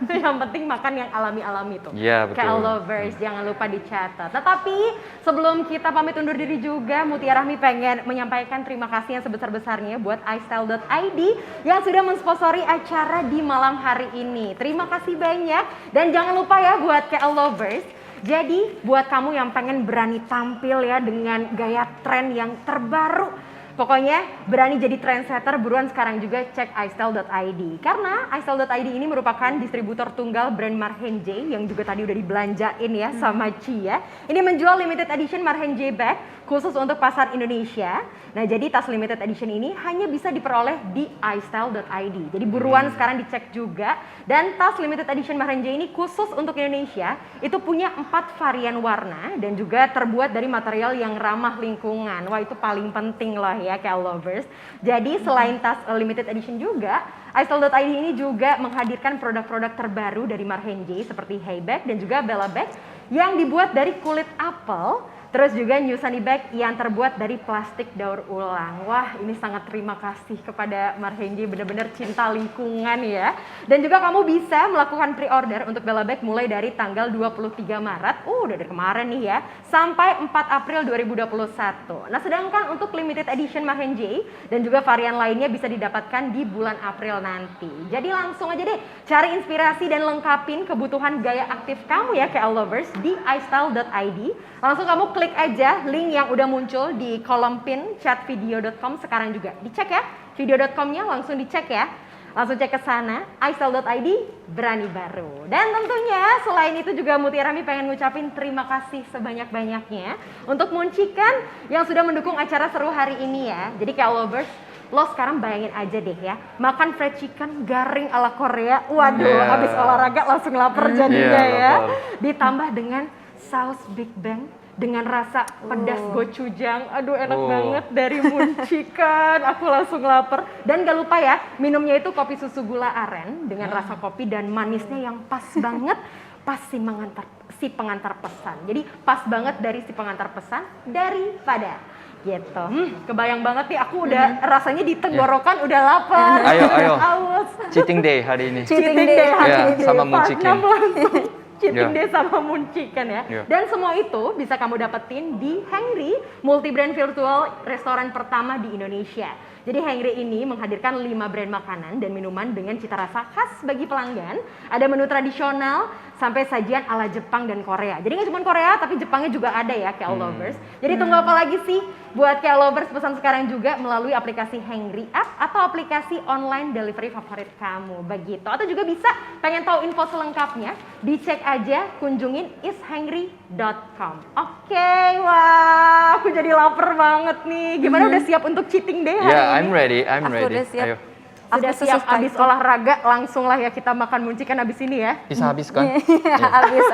Yang penting makan yang alami-alami tuh. Iya, betul. KL Lovers, jangan lupa dicatat. Tetapi sebelum kita pamit undur diri juga, Mutia Rahmi pengen menyampaikan terima kasih yang sebesar-besarnya buat iStyle.id yang sudah mensponsori acara di malam hari ini. Terima kasih banyak. Dan jangan lupa ya buat KL Lovers, jadi buat kamu yang pengen berani tampil ya dengan gaya tren yang terbaru, pokoknya berani jadi trendsetter, buruan sekarang juga cek iStyle.id. Karena iStyle.id ini merupakan distributor tunggal brand Marhenje yang juga tadi udah dibelanjain ya sama Cia. Ini menjual limited edition Marhenje bag, khusus untuk pasar Indonesia. Nah, jadi tas limited edition ini hanya bisa diperoleh di istyle.id. Jadi buruan sekarang dicek juga. Dan tas limited edition Mahren J ini khusus untuk Indonesia, itu punya 4 varian warna dan juga terbuat dari material yang ramah lingkungan. Wah, itu paling penting lah ya Kel Lovers. Jadi selain tas limited edition juga, istyle.id ini juga menghadirkan produk-produk terbaru dari Mahren J seperti Hey Bag dan juga Bella Bag yang dibuat dari kulit apel. Terus juga New Sunny Bag yang terbuat dari plastik daur ulang. Wah, ini sangat terima kasih kepada Mahren J, benar-benar cinta lingkungan ya. Dan juga kamu bisa melakukan pre-order untuk Bella Bag mulai dari tanggal 23 Maret, udah dari kemarin nih ya, sampai 4 April 2021. Nah, sedangkan untuk limited edition Mahren J dan juga varian lainnya bisa didapatkan di bulan April nanti. Jadi langsung aja deh cari inspirasi dan lengkapin kebutuhan gaya aktif kamu ya Kel Lovers di istyle.id. Langsung kamu klik aja link yang udah muncul di kolom pin chatvideo.com sekarang juga. Dicek ya, video.com-nya langsung dicek ya. Langsung cek ke sana, istyle.id, berani baru. Dan tentunya selain itu juga Mutiara Mi pengen ngucapin terima kasih sebanyak-banyaknya untuk Muncikan yang sudah mendukung acara seru hari ini ya. Jadi Kel Lovers, lo sekarang bayangin aja deh ya, makan fried chicken garing ala Korea. Waduh, habis olahraga langsung lapar jadinya ya. Ditambah dengan saus Big Bang dengan rasa pedas gochujang. Aduh, enak banget dari Muncikan. Aku langsung lapar. Dan gak lupa ya, minumnya itu kopi susu gula aren dengan rasa kopi dan manisnya yang pas banget. Pas si pengantar pesan. Jadi pas banget dari si pengantar pesan daripada gitu. Kebayang banget nih, aku udah rasanya di tenggorokan udah lapar. Ayo. Aus. Cheating day hari ini. Cheating day hari ini. Sama Muncikan. Cheating day sama Muncikan ya. Dan semua itu bisa kamu dapetin di Hangry, multi-brand virtual restoran pertama di Indonesia. Jadi Hangry ini menghadirkan 5 brand makanan dan minuman dengan cita rasa khas bagi pelanggan. Ada menu tradisional sampai sajian ala Jepang dan Korea. Jadi nggak cuma Korea, tapi Jepangnya juga ada ya Kel Lovers. Jadi tunggu apa lagi sih? Buat Kel Lovers pesan sekarang juga melalui aplikasi Hangry App atau aplikasi online delivery favorit kamu. Begitu. Atau juga bisa pengen tahu info selengkapnya, dicek aja, kunjungin ishangry.com. Oke, wah aku jadi lapar banget nih. Gimana udah siap untuk cheating day hari ini? I'm ready. Aku udah siap. Ayo. Sudah siap abis olahraga, langsung lah ya kita makan Muncikan abis ini ya. Bisa habis kan? Habis.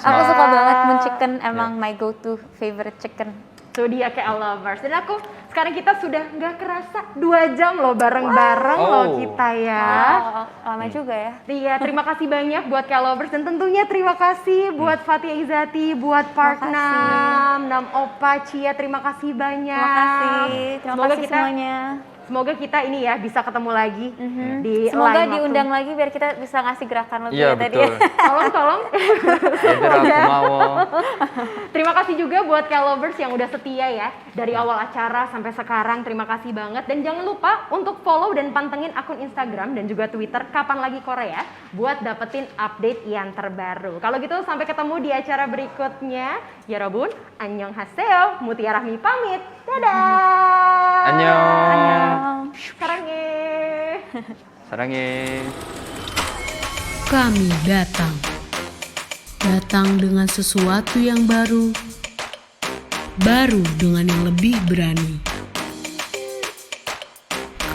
Aku suka banget Muncikan, emang Yeah. my go-to favorite chicken. Itu dia Kel Lovers. Dan aku sekarang kita sudah nggak kerasa 2 jam loh bareng-bareng loh kita ya. Lama juga ya. Iya, terima kasih banyak buat Kel Lovers dan tentunya terima kasih buat Fatia Izati, buat Park Nam Opa, Cia, terima kasih banyak. Terima kasih semuanya. Semoga kita ini ya bisa ketemu lagi di Semoga lain diundang waktu. lagi biar kita bisa ngasih gerakan lebih Iya, ya tadi. betul. Tolong. Aku mau. Terima kasih juga buat Kel Lovers yang udah setia ya dari awal acara sampai sekarang. Terima kasih banget dan jangan lupa untuk follow dan pantengin akun Instagram dan juga Twitter Kapan Lagi Korea buat dapetin update yang terbaru. Kalau gitu sampai ketemu di acara berikutnya. Yarobun, annyeonghaseyo. Mutiara Mi pamit. Dadah. Annyeong. Saranghe. Kami datang dengan sesuatu yang baru dengan yang lebih berani.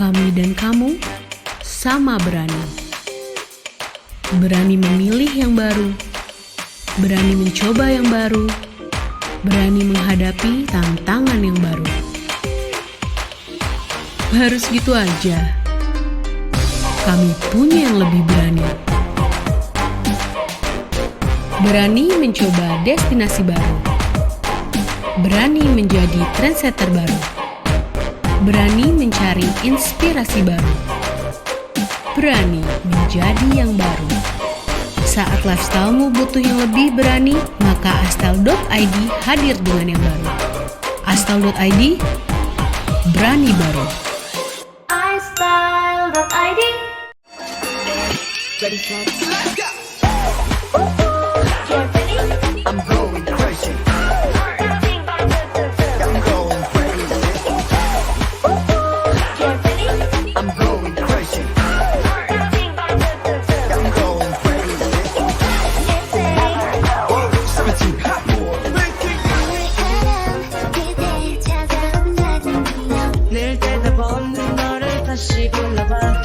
Kami dan kamu sama berani memilih yang baru, berani mencoba yang baru, berani menghadapi tantangan yang baru. Harus gitu aja. Kami punya yang lebih berani. Berani mencoba destinasi baru. Berani menjadi trendsetter baru. Berani mencari inspirasi baru. Berani menjadi yang baru. Saat lifestyle-mu butuh yang lebih berani, maka astyle.id hadir dengan yang baru. Astyle.id, berani baru. istyle.id. Ready, set, let's go! Get ready. I'm going crazy. I'm going crazy. Get ready. I'm going crazy. I'm going crazy. It's a Whoa, 17 hot boy. 우리 알아 그대 들때다 보는 너를 다시 불러봐